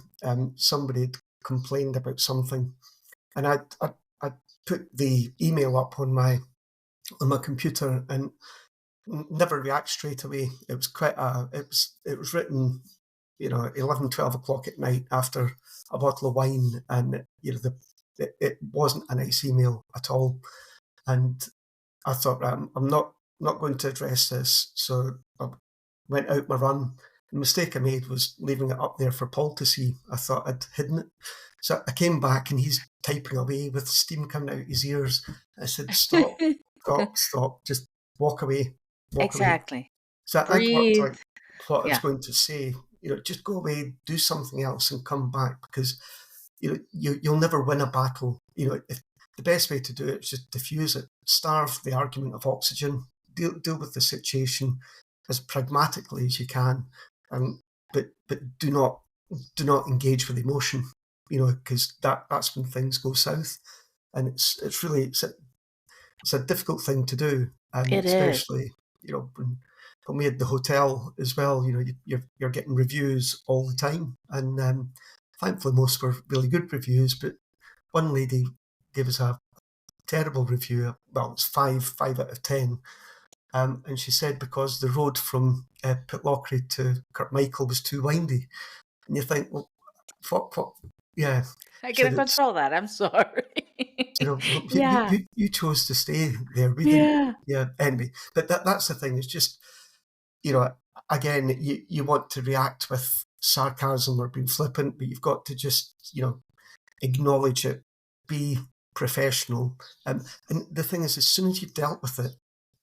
somebody had complained about something, and I put the email up on my computer and never react straight away. It was it was written, 11, 12 o'clock at night after a bottle of wine, and it wasn't a nice email at all. And I thought, I'm not going to address this. So I went out my run. The mistake I made was leaving it up there for Paul to see. I thought I'd hidden it. So I came back and he's typing away with steam coming out his ears. I said, stop, stop, stop, just walk away, walk away. Exactly. So I'd worked Breathe. out what I was Yeah. going to say. Just go away, do something else, and come back, because you'll never win a battle. If the best way to do it is just diffuse it, starve the argument of oxygen, deal with the situation as pragmatically as you can, but do not engage with emotion. Because that's when things go south, and it's a difficult thing to do, It is. especially when we had the hotel as well. You're getting reviews all the time, and thankfully most were really good reviews. But one lady gave us a terrible review. Well, it's five out of 10, and she said because the road from Pitlochry to Kirkmichael was too windy. And you think, well, what? Yeah, I she said cannot it's control that. I'm sorry. well, you, Yeah. you you chose to stay there. We didn't. Yeah. Yeah. Anyway, but that's the thing. It's just you know again, you want to react with sarcasm or being flippant, but you've got to just acknowledge it, be professional. And the thing is, as soon as you've dealt with it,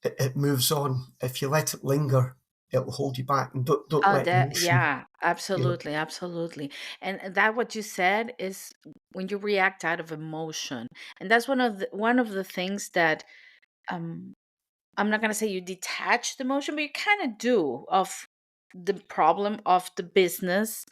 it moves on. If you let it linger, it will hold you back. And don't Oh, let that, emotion. yeah, You know. absolutely, absolutely. And that what you said is when you react out of emotion. And that's one of the things that um I'm not gonna say you detach the emotion, but you kind of do of the problem of the business,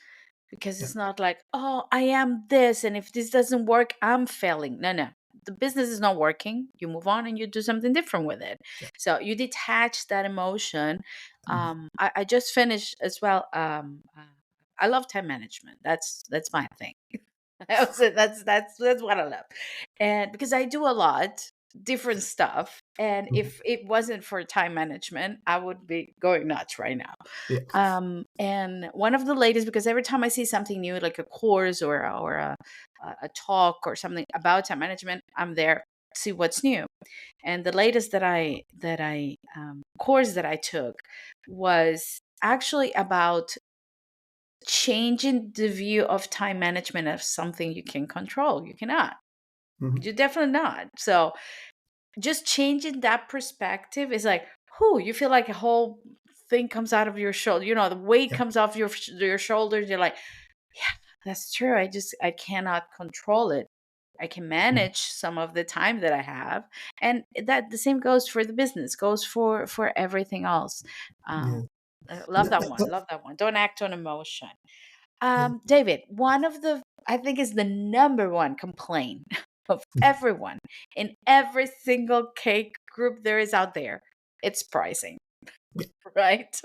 because Yeah. it's not like, oh, I am this, and if this doesn't work, I'm failing. No, no. The business is not working. You move on and you do something different with it. Yeah. So you detach that emotion. Mhm. I just finished as well. I love time management. That's my thing. That's what I love, and because I do a lot different stuff, and Mhm. if it wasn't for time management, I would be going nuts right now. Yeah. And one of the latest, because every time I see something new, like a course or a talk or something about time management, I'm there to see what's new. And the latest that I course that I took was actually about changing the view of time management as something you can control. You cannot. Mhm. You definitely not. So just changing that perspective is like, whoo, you feel like a whole thing comes out of your shoulder. The weight Yeah. comes off your shoulders. You're like, yeah, that's true. I cannot control it. I can Mhm. manage some of the time that I have, and that the same goes for the business, goes for everything else. Yeah. Um, I And love that one. that Love that one. Don't act on emotion. yeah. David, one of the I think is the number one complaint of Mhm. everyone in every single cake group there is out there. It's pricing, Yeah. right?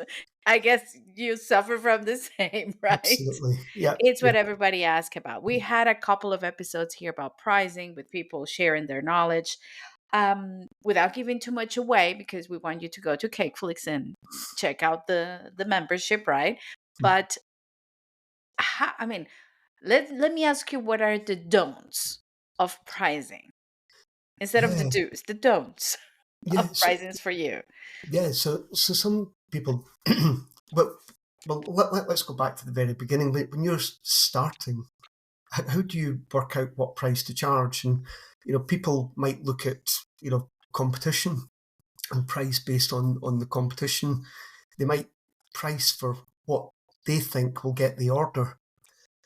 I guess you suffer from the same, right? Absolutely. Yeah. It's Yeah. what everybody asks about. We had a couple of episodes here about pricing with people sharing their knowledge. Without giving too much away, because we want you to go to CakeFlix and check out the membership, right? Mhm. But I mean, let me ask you, what are the don'ts of pricing instead of the Yeah. do's, the don'ts Yeah. of So pricing for you? yeah. So some people. well, let's go back to the very beginning. When you're starting, how do you work out what price to charge? And people might look at competition and price based on the competition. They might price for what they think will get the order.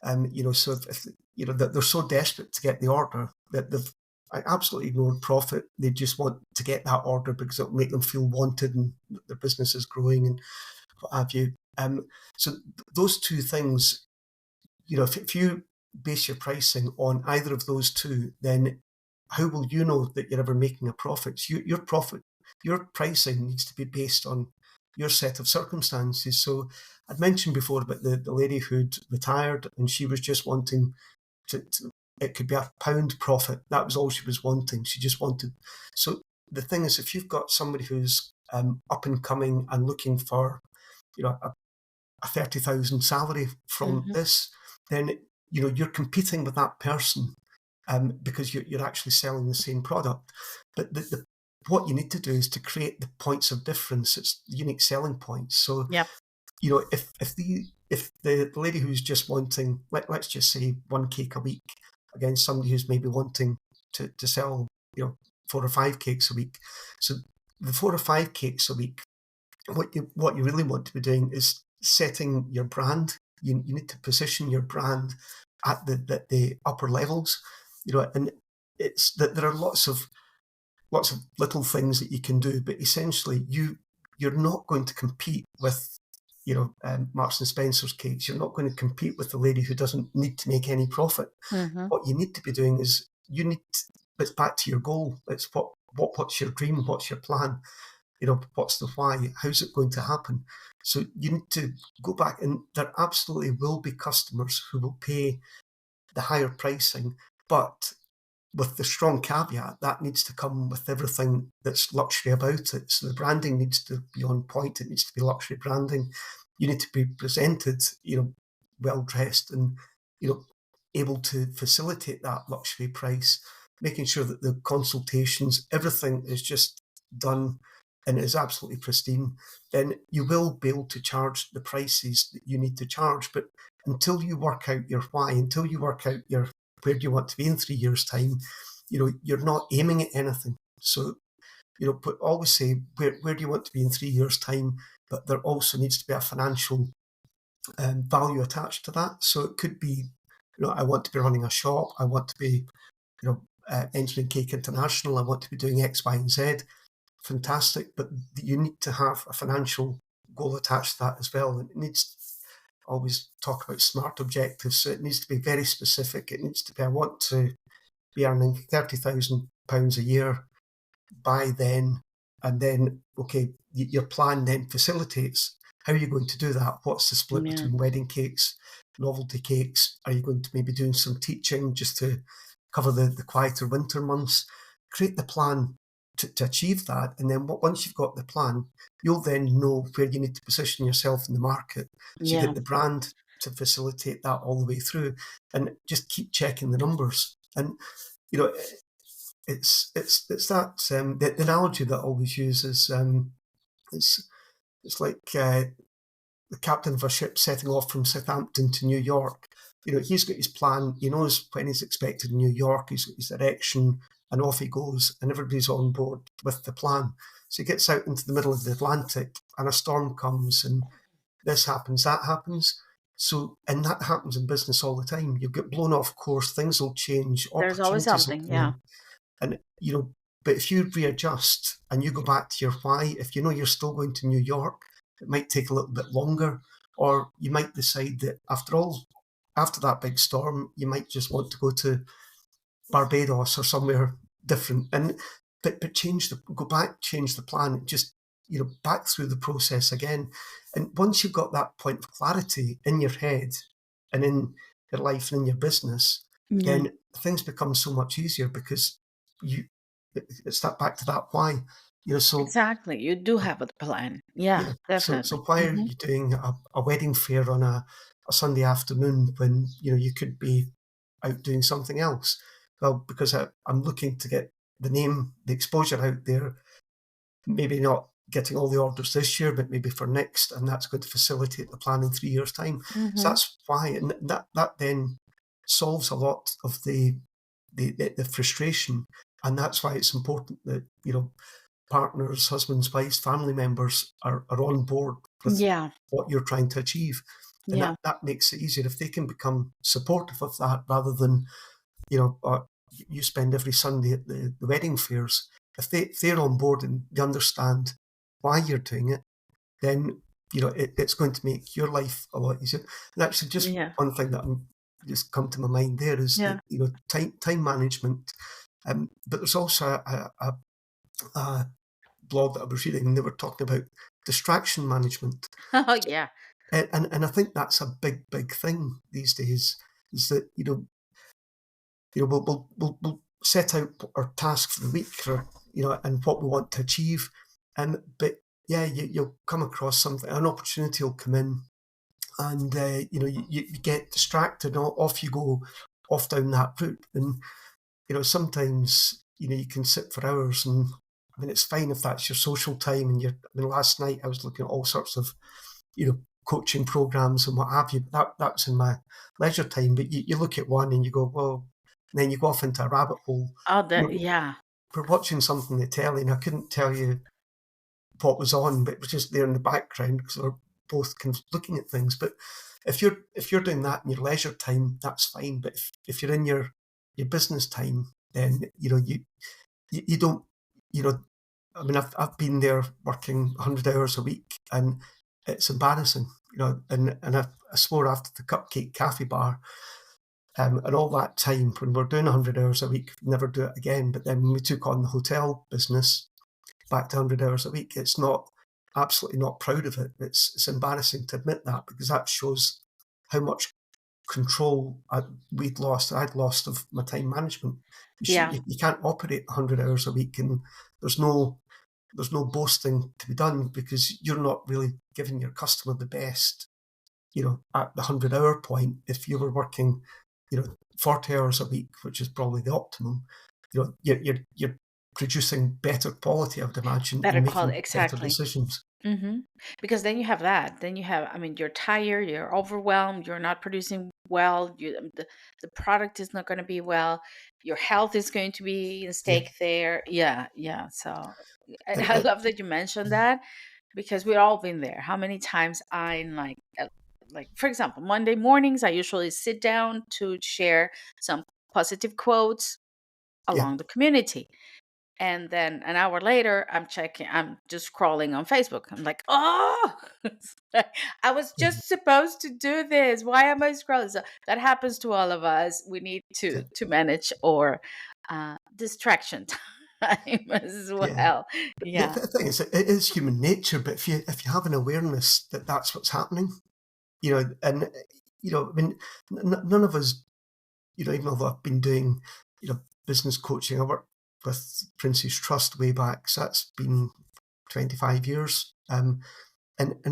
So if that they're so desperate to get the order that absolutely ignored profit. They just want to get that order because it'll make them feel wanted and their business is growing and what have you. So those two things, if you base your pricing on either of those two, then how will you know that you're ever making a profit? So your pricing needs to be based on your set of circumstances. So I'd mentioned before about the lady who'd retired and she was just wanting to it could be £1 profit. That was all she was wanting. She just wanted. So the thing is, if you've got somebody who's up and coming and looking for, a 30,000 salary from Hmm. this, then you're competing with that person because you're actually selling the same product. But what you need to do is to create the points of difference. It's unique selling points. So Yep. if the lady who's just wanting, let's just say, one cake a week against somebody who's maybe wanting to sell 4 or 5 cakes a week. So the 4 or 5 cakes a week, what you really want to be doing is setting your brand. You need to position your brand at the upper levels, and it's that there are lots of little things that you can do, but essentially you're not going to compete with Marks and Spencer's cakes. You're not going to compete with the lady who doesn't need to make any profit. Hmm. What you need to be doing is it's back to your goal. It's what's your dream? What's your plan? What's the why? How's it going to happen? So you need to go back, and there absolutely will be customers who will pay the higher pricing, but with the strong caveat that needs to come with everything that's luxury about it. So the branding needs to be on point. It needs to be luxury branding. You need to be presented, well dressed and, able to facilitate that luxury price, making sure that the consultations, everything is just done and is absolutely pristine. Then you will be able to charge the prices that you need to charge. But until you work out your why, until you work out your where do you want to be in 3 years' time, you're not aiming at anything. So, but always say, where do you want to be in 3 years' time? But there also needs to be a financial value attached to that. So it could be, I want to be running a shop. I want to be, entering Cake International. I want to be doing X, Y, and Z. Fantastic. But you need to have a financial goal attached to that as well. And it needs always talk about SMART objectives. So it needs to be very specific. It needs to be, I want to be earning £30,000 a year by then. And then, okay, your plan then facilitates how are you going to do that? What's the split Yeah. between wedding cakes, novelty cakes? Are you going to maybe doing some teaching just to cover the quieter winter months? Create the plan to achieve that. And then once you've got the plan, you'll then know where you need to position yourself in the market. So you Yeah. get the brand to facilitate that all the way through and just keep checking the numbers. And, you know, it's that the analogy that I always use is it's like the captain of a ship setting off from Southampton to New York. He's got his plan. He knows when he's expected in New York. He's got his direction, and off he goes. And everybody's on board with the plan. So he gets out into the middle of the Atlantic, and a storm comes, and this happens, that happens. So, and that happens in business all the time. You'll get blown off course. Things will change. There's always Opportunities will something. come Yeah. in, and but if you readjust and you go back to your why, if you know you're still going to New York, it might take a little bit longer, or you might decide that after that big storm, you might just want to go to Barbados or somewhere different, and but go back, change the plan, just back through the process again, and once you've got that point of clarity in your head and in your life and in your business, Yeah. then things become so much easier because you it's that back to that why, so Exactly. You do have a plan. Yeah, yeah. So definitely. why are Hmm. you doing a wedding fair on a Sunday afternoon when you could be out doing something else? Well, because I'm looking to get the name, the exposure out there. Maybe not getting all the orders this year, but maybe for next, and that's going to facilitate the plan in 3 years' time. So Hmm. that's why, and that then solves a lot of the frustration, and that's why it's important that partners, husbands, wives, family members are on board with Yeah. what you're trying to achieve. And Yeah. that makes it easier if they can become supportive of that rather than, you know, uh, you spend every Sunday at the wedding fairs, if they're on board and they understand why you're doing it, then it's going to make your life a lot easier. And actually, just Yeah. one thing that just come to my mind there is that Yeah. time management. But there's also a blog that I was reading, and they were talking about distraction management. Oh, So, yeah. and I think that's a big thing these days. Is that we'll set out our task for the week, or and what we want to achieve, but yeah, you'll come across something, an opportunity will come in, and you get distracted, and off you go, off down that route, and sometimes you can sit for hours, and I mean it's fine if that's your social time, and last night I was looking at all sorts of coaching programs and what have you. That's in my leisure time, but you look at one and you go, well, and then you go off into a rabbit hole. Oh, You know, yeah. we're watching something on the telly, and I couldn't tell you what was on, but it was just there in the background because we're both kind of looking at things. But if you're doing that in your leisure time, that's fine. But if you're in your business time, then you don't I mean, I've been there working 100 hours a week, and it's embarrassing, and I swore after the Cupcake Cafe Bar, and all that time when we're doing 100 hours a week, never do it again. But then when we took on the hotel business, back to 100 hours a week, it's absolutely not proud of it. It's embarrassing to admit that, because that shows how much control I'd lost of my time management. Yeah. You can't operate 100 hours a week, and there's no boasting to be done, because you're not really giving your customer the best, at the 100-hour point. If you were working, 40 hours a week, which is probably the optimum, you're producing better quality, I would imagine, Better and quality. making better Exactly. decisions. Because then you have that. Then you have, I mean, you're tired, you're overwhelmed, you're not producing well, the product is not going to be well, your health is going to be in Yeah. stake there. Yeah, yeah. So And, I love that you mentioned that, because we've all been there. How many times like, for example, Monday mornings, I usually sit down to share some positive quotes yeah, along the community. And then an hour later, I'm just scrolling on Facebook. I'm like, oh, I was yeah, just supposed to do this. Why am I scrolling? So that happens to all of us. We need yeah, to manage our distraction time as yeah. well. The Yeah. thing is, it is human nature, but if you have an awareness that that's what's happening, and I mean, none of us, even though I've been doing, business coaching, I worked with Prince's Trust way back, so that's been 25 years, and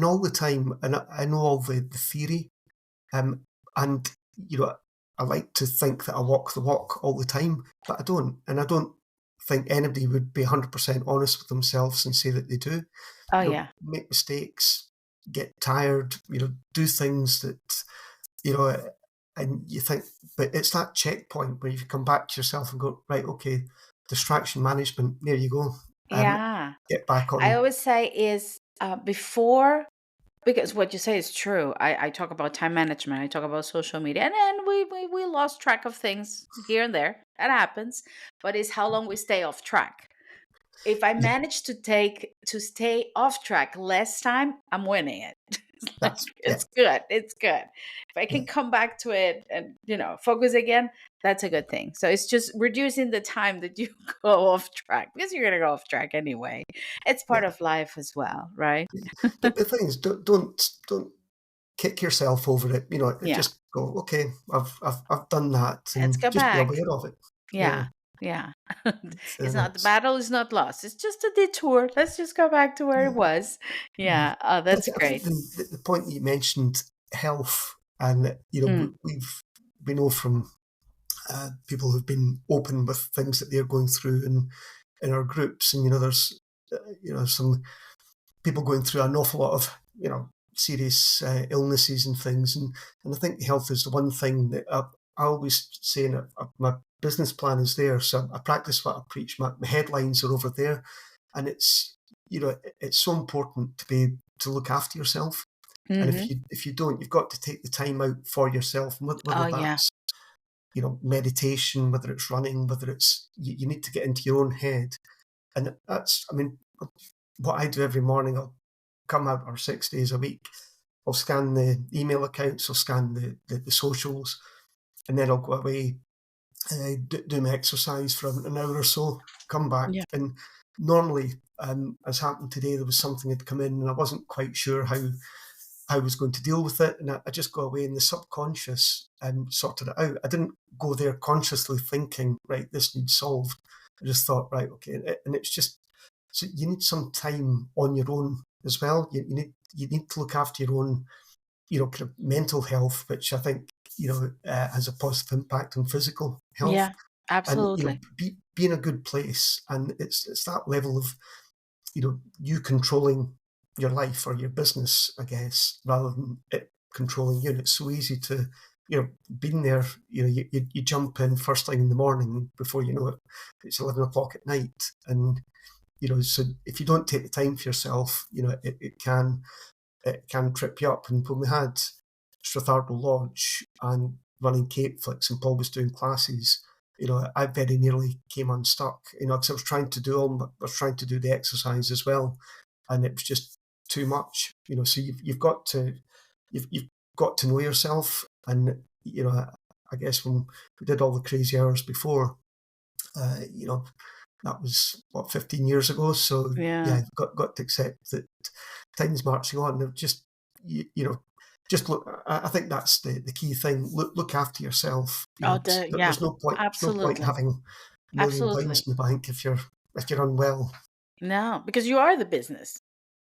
all the time, and I know all the theory, um, and I like to think that I walk the walk all the time, but I don't, and I don't think anybody would be 100% honest with themselves and say that they do. Oh, yeah. Make mistakes, get tired, do things that you know, and you think, but it's that checkpoint where you come back to yourself and go, right, okay, distraction management, there you go, Yeah. get back I on. always say is before, because what you say is true. I talk about time management. I talk about social media, and then we lost track of things here and there. That happens, but it's how long we stay off track. If I Yeah, manage to stay off track less time, I'm winning it. It's like, yeah, it's good. It's good. If I yeah, can come back to it and focus again, that's a good thing. So it's just reducing the time that you go off track, because you're gonna go off track anyway. It's yeah. part of life as well, right? The thing is, don't kick yourself over it. Yeah. Just go, okay, I've done that, Let's and go just be back. aware of it. Yeah, Yeah. Yeah. It's not, the that's battle is not lost. It's just a detour. Let's just go back to where it yeah. was. Yeah. Yeah. Oh, But that's I think great. the point that you mentioned, health, and Mm. we know from people who've been open with things that they're going through in our groups, and there's some people going through an awful lot of serious illnesses and things, and I think health is the one thing that I always say, my business plan is there, so I practice what I preach. My headlines are over there, and it's so important to look after yourself. And Hmm. if you don't, you've got to take the time out for yourself, and Oh, whether yeah. that's meditation, whether it's running, whether it's you need to get into your own head. And that's, I mean, what I do every morning. I'll come out, or 6 days a week, I'll scan the email accounts, I'll scan the socials, and then I'll go away, do my exercise for an hour or so, come back, Yeah. and normally, as happened today, there was something had come in, and I wasn't quite sure how I was going to deal with it, and I just go away, and the subconscious sorted it out. I didn't go there consciously thinking, right, this needs solved. I just thought, right, okay, and it's just, so you need some time on your own as well. You need to look after your own, kind of mental health, which I think has a positive impact on physical health, Yeah, and absolutely. be in a good place, and it's that level of you controlling your life or your business, I guess, rather than it controlling you. And it's so easy to, being there, you jump in first thing in the morning, before you know it, it's 11 o'clock at night. And, so if you don't take the time for yourself, it can trip you up. And when we had Strathardo Lodge and running CakeFlix, and Paul was doing classes, I very nearly came unstuck, because I was trying to do I was trying to do the exercise as well, and it was just too much, So you've got to know yourself, and I guess when we did all the crazy hours before, uh, you know, that was what, 15 years ago. So yeah, Yeah. I've got to accept that time's marching on. They're just just look. I think that's the key thing. Look after yourself. Oh, yeah, There's no point. There's no point absolutely. having £1 million Absolutely. in the bank if you're unwell. No, because you are the business.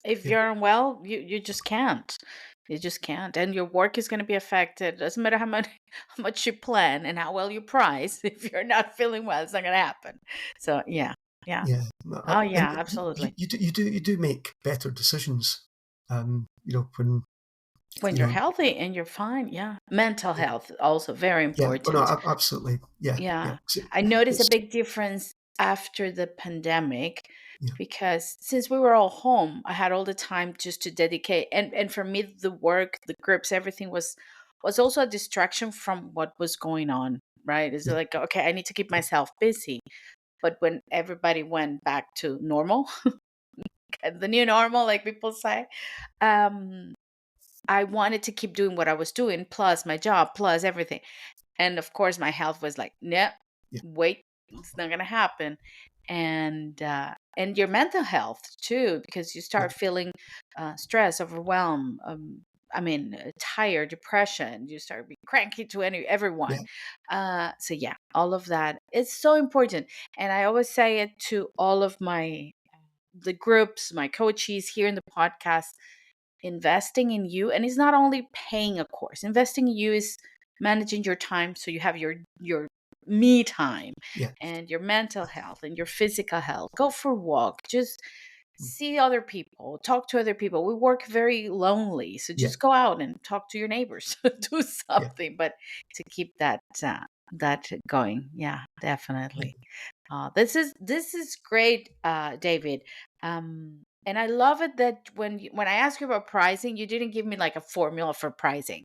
If Yeah, you're unwell, you just can't. You just can't. And your work is going to be affected. Doesn't matter how much how much you plan and how well you price. If you're not feeling well, it's not going to happen. So yeah, yeah. yeah. Oh And yeah, absolutely. you do make better decisions. When When you you're know. healthy and you're fine, yeah. Mental health also very Yeah. Oh no, important. absolutely. Yeah, yeah. Yeah. I noticed a It's big difference after the pandemic yeah, because since we were all home, I had all the time just to dedicate, and for me the work, the groups, everything was also a distraction from what was going on, right? It's yeah, like, okay, I need to keep yeah, myself busy. But when everybody went back to normal, the new normal, like people say, um, I wanted to keep doing what I was doing, plus my job, plus everything. And of course, my health was like, no, yeah, wait, it's not gonna happen. And your mental health too, because you yeah, start feeling stress, overwhelm. Tired, depression. You start being cranky to everyone. yeah, So yeah, all of that. It's so important, and I always say it to all of my the groups, my coaches here in the podcast, investing in you. And it's not only paying a course. Investing in you is managing your time so you have your me time yeah, and your mental health and your physical health. Go for a walk, just mm, see other people, talk to other people. We work very lonely, so yeah, just go out and talk to your neighbors. Do yeah, something, but to keep that going. Yeah, yeah, definitely. This is great, David. And I love it that when I asked you about pricing, you didn't give me like a formula for pricing.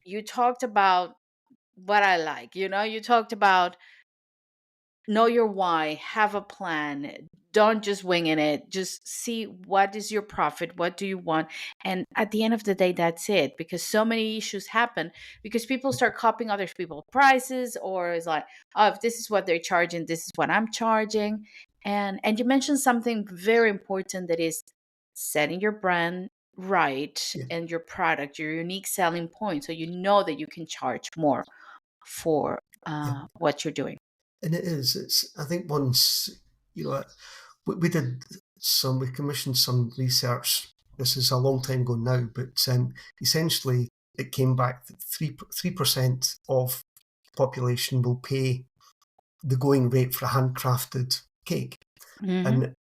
You talked about what I like. You talked about know your why, have a plan, don't just wing it, just see what is your profit, what do you want. And at the end of the day, that's it, because so many issues happen because people start copying other people's prices, or it's like, oh, if this is what they're charging, this is what I'm charging. And you mentioned something very important, that is setting your brand right yeah, and your product, your unique selling point, so you know that you can charge more for yeah. what you're doing. And it is. It's. I think once we did we commissioned some research. This is a long time ago now, but essentially it came back that 3% of population will pay the going rate for a handcrafted cake. Hmm. And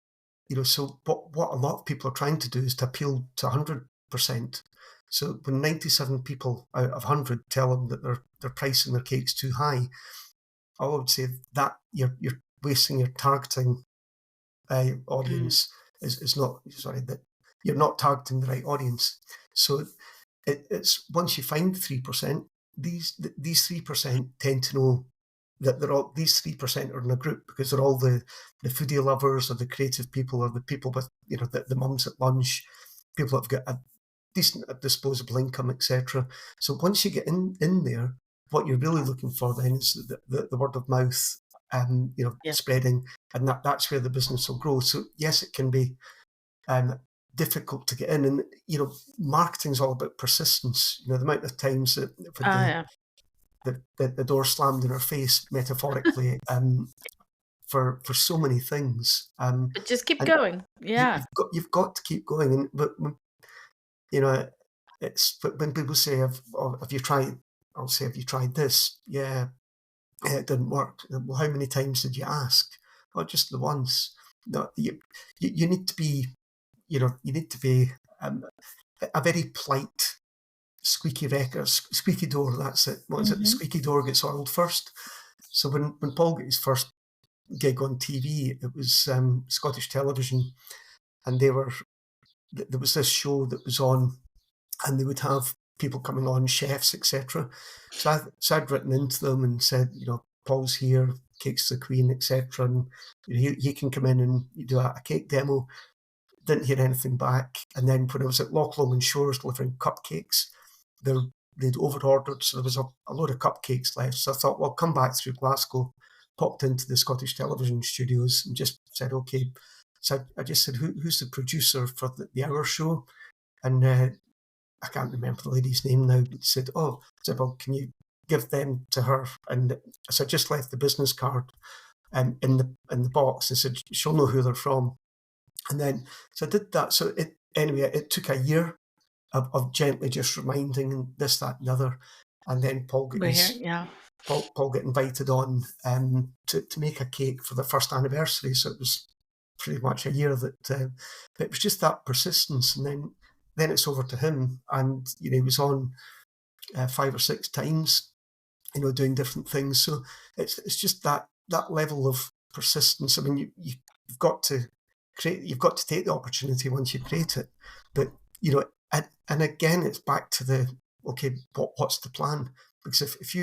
so what a lot of people are trying to do is to appeal to 100%. So when 97 people out of 100 tell them that they're pricing their cakes too high, I would say that you're wasting your targeting audience is not, sorry, that you're not targeting the right audience. So it's once you find 3%. these 3% tend to know that they're all these 3% are in a group because they're all the foodie lovers or the creative people or the people with the mums at lunch, people that've got a decent disposable income, etc. So once you get in there, what you're really looking for then is the word of mouth, Yes. spreading, and that's where the business will grow. So yes, it can be difficult to get in, and marketing's all about persistence. The amount of times that with Yeah. the door slammed in our face, metaphorically, for so many things, But just keep and going. Yeah. you've got to keep going. And but you know, it's when people say, "Have you tried?" I'll say, "Have you tried this?" Yeah, it didn't work. Well, how many times did you ask? Well, just the once. No, you need to be, you need to be a very polite, squeaky record, squeaky door. That's it. What is it? The Hmm. squeaky door gets oiled first. So when Paul got his first gig on TV, it was Scottish television, and there was this show that was on, and they would have people coming on, chefs, etc. So I'd written into them and said, Paul's here, Cake's the Queen, etc. And he can come in and do a cake demo. Didn't hear anything back. And then when I was at Loch Lomond Shores delivering cupcakes, they'd over-ordered, so there was a load of cupcakes left. So I thought, well, come back through Glasgow, popped into the Scottish television studios and just said, okay. So I just said, who's the producer for the Hour show? And I can't remember the lady's name now, but said, well, can you give them to her? And so I just left the business card in the box and said, she'll know who they're from. And then, so I did that. So it took a year of gently just reminding this, that, and the other. And then We're here. Yeah. Paul got invited on to make a cake for the first anniversary. So it was pretty much a year that it was just that persistence. And then it's over to him, and he was on 5 or 6 times, doing different things. So it's just that level of persistence. I mean, you've got to you've got to take the opportunity once you create it. But and again, it's back to the okay, what's the plan? Because if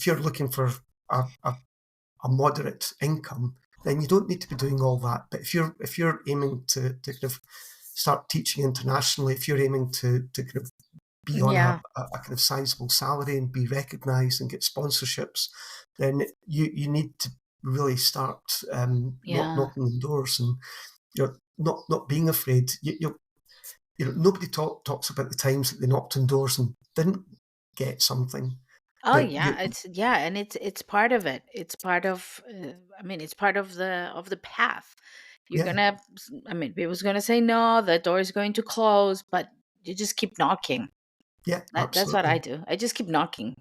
you're looking for a moderate income, then you don't need to be doing all that. But if you're aiming to kind of start teaching internationally, if you're aiming to kind of be on Yeah. a kind of sizable salary and be recognised and get sponsorships, then you need to really start Yeah. knocking on doors, and you're not being afraid. Nobody talks about the times that they knocked on doors and didn't get something, Oh but yeah, and it's part of it. It's part of I mean, it's part of the path. You're yeah, gonna I mean, people's gonna say no, the door is going to close, but you just keep knocking. yeah, That's what I absolutely, do. I just keep knocking.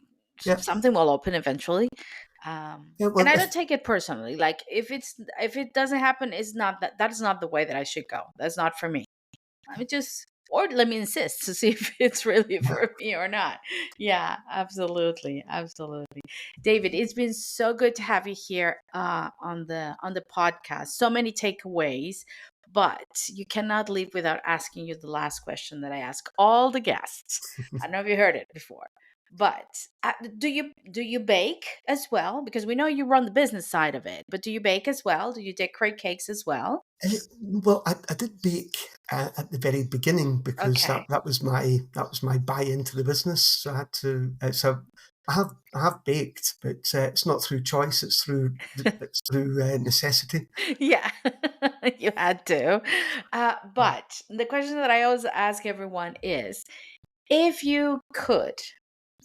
yeah, Something will open eventually. yeah. And Well, I don't take it personally. Like if it doesn't happen, it's not that is not the way that I should go. That's not for me. I would just, or let me insist to see if it's really yeah. for me or not. Yeah, absolutely, absolutely. David, it's been so good to have you here on the podcast. So many takeaways, but you cannot leave without asking you the last question that I ask all the guests. I don't know if you heard it before, but do you bake as well? Because we know you run the business side of it, but do you bake as well? Do you decorate cakes as well? Well, I did bake at the very beginning because Okay. that was my buy into the business. So I had to. So I have baked, but it's not through choice. It's through necessity. Yeah, you had to. But the question that I always ask everyone is if you could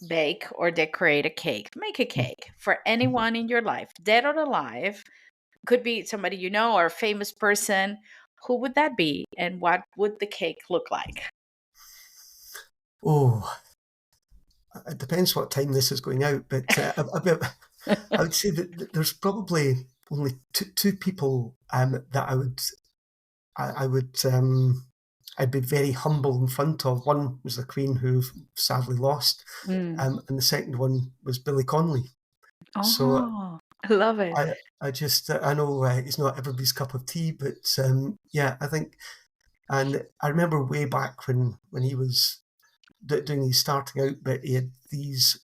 bake or decorate a cake, make a cake for anyone in your life, dead or alive, could be somebody you know or a famous person, who would that be? And what would the cake look like? Oh, it depends what time this is going out, but I would say that there's probably only two people that I would I'd be very humble in front of. One was the Queen, who sadly lost, Mm. and the second one was Billy Connolly. So Oh, I love it. I just I know he's not everybody's cup of tea, but yeah, I think, and I remember way back when he was doing his starting out bit, he had these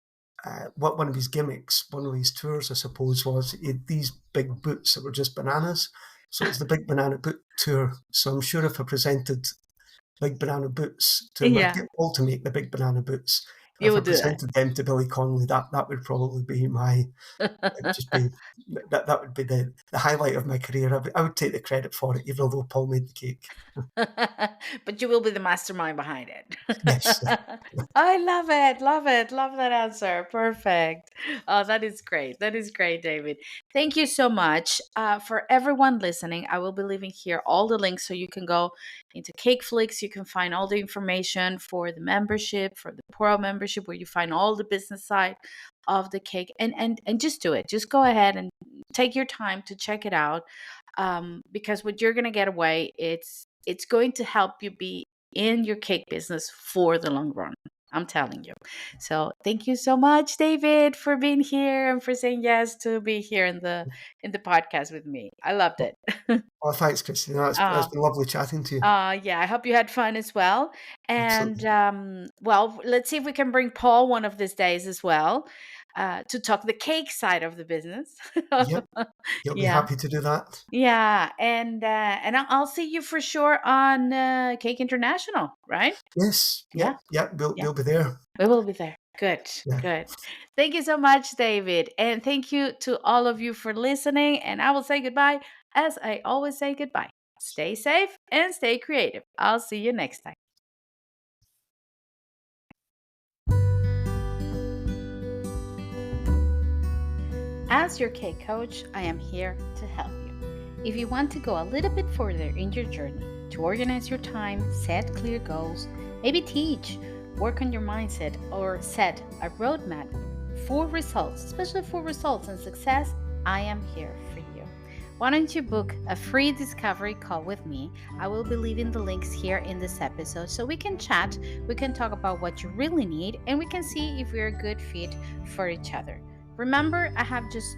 one of his gimmicks, one of his tours, I suppose, was he had these big boots that were just bananas. So it was the Big Banana Boot Tour. So I'm sure if I presented Big Banana Boots to him, I'd Yeah, get Paul to make the Big Banana Boots. you If I would do that. presented them to Billy Connolly, that would probably be it'd just be that would be the highlight of my career. I would take the credit for it, even though Paul made the cake. But you will be the mastermind behind it. Yes, I love it. Love it. Love that answer. Perfect. Oh, that is great. That is great, David. Thank you so much. For everyone listening, I will be leaving here all the links so you can go into CakeFlix. You can find all the information for the membership, for the Pro membership, where you find all the business side of the cake. And just do it. Just go ahead and take your time to check it out. Because what you're gonna get away, it's going to help you be in your cake business for the long run. I'm telling you. So thank you so much, David, for being here and for saying yes to be here in the podcast with me. I loved yeah. it. Oh, thanks, Christina. That's uh, been lovely chatting to you. yeah, I hope you had fun as well. And Absolutely. well, let's see if we can bring Paul one of these days as well, to talk the cake side of the business. Yep, you'll be Yeah. happy to do that. Yeah, and I'll see you for sure on Cake International, right? Yes, Yeah, yep. yeah, We'll be there. we will be there. Good, Yeah. good. Thank you so much, David, and thank you to all of you for listening. And I will say goodbye, as I always say goodbye. Stay safe and stay creative. I'll see you next time. As your cake coach, I am here to help you. If you want to go a little bit further in your journey to organize your time, set clear goals, maybe teach, work on your mindset, or set a roadmap for results, especially for results and success, I am here for you. Why don't you book a free discovery call with me? I will be leaving the links here in this episode so we can chat, we can talk about what you really need, and we can see if we're a good fit for each other. Remember, I have just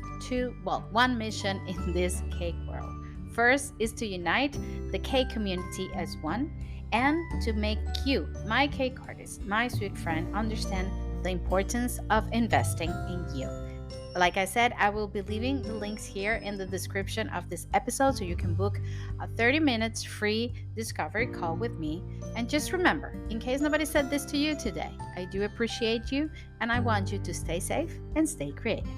one mission in this cake world. First is to unite the cake community as one and to make you, my cake artist, my sweet friend, understand the importance of investing in you. Like I said, I will be leaving the links here in the description of this episode so you can book a 30 minutes free discovery call with me. And just remember, in case nobody said this to you today, I do appreciate you and I want you to stay safe and stay creative.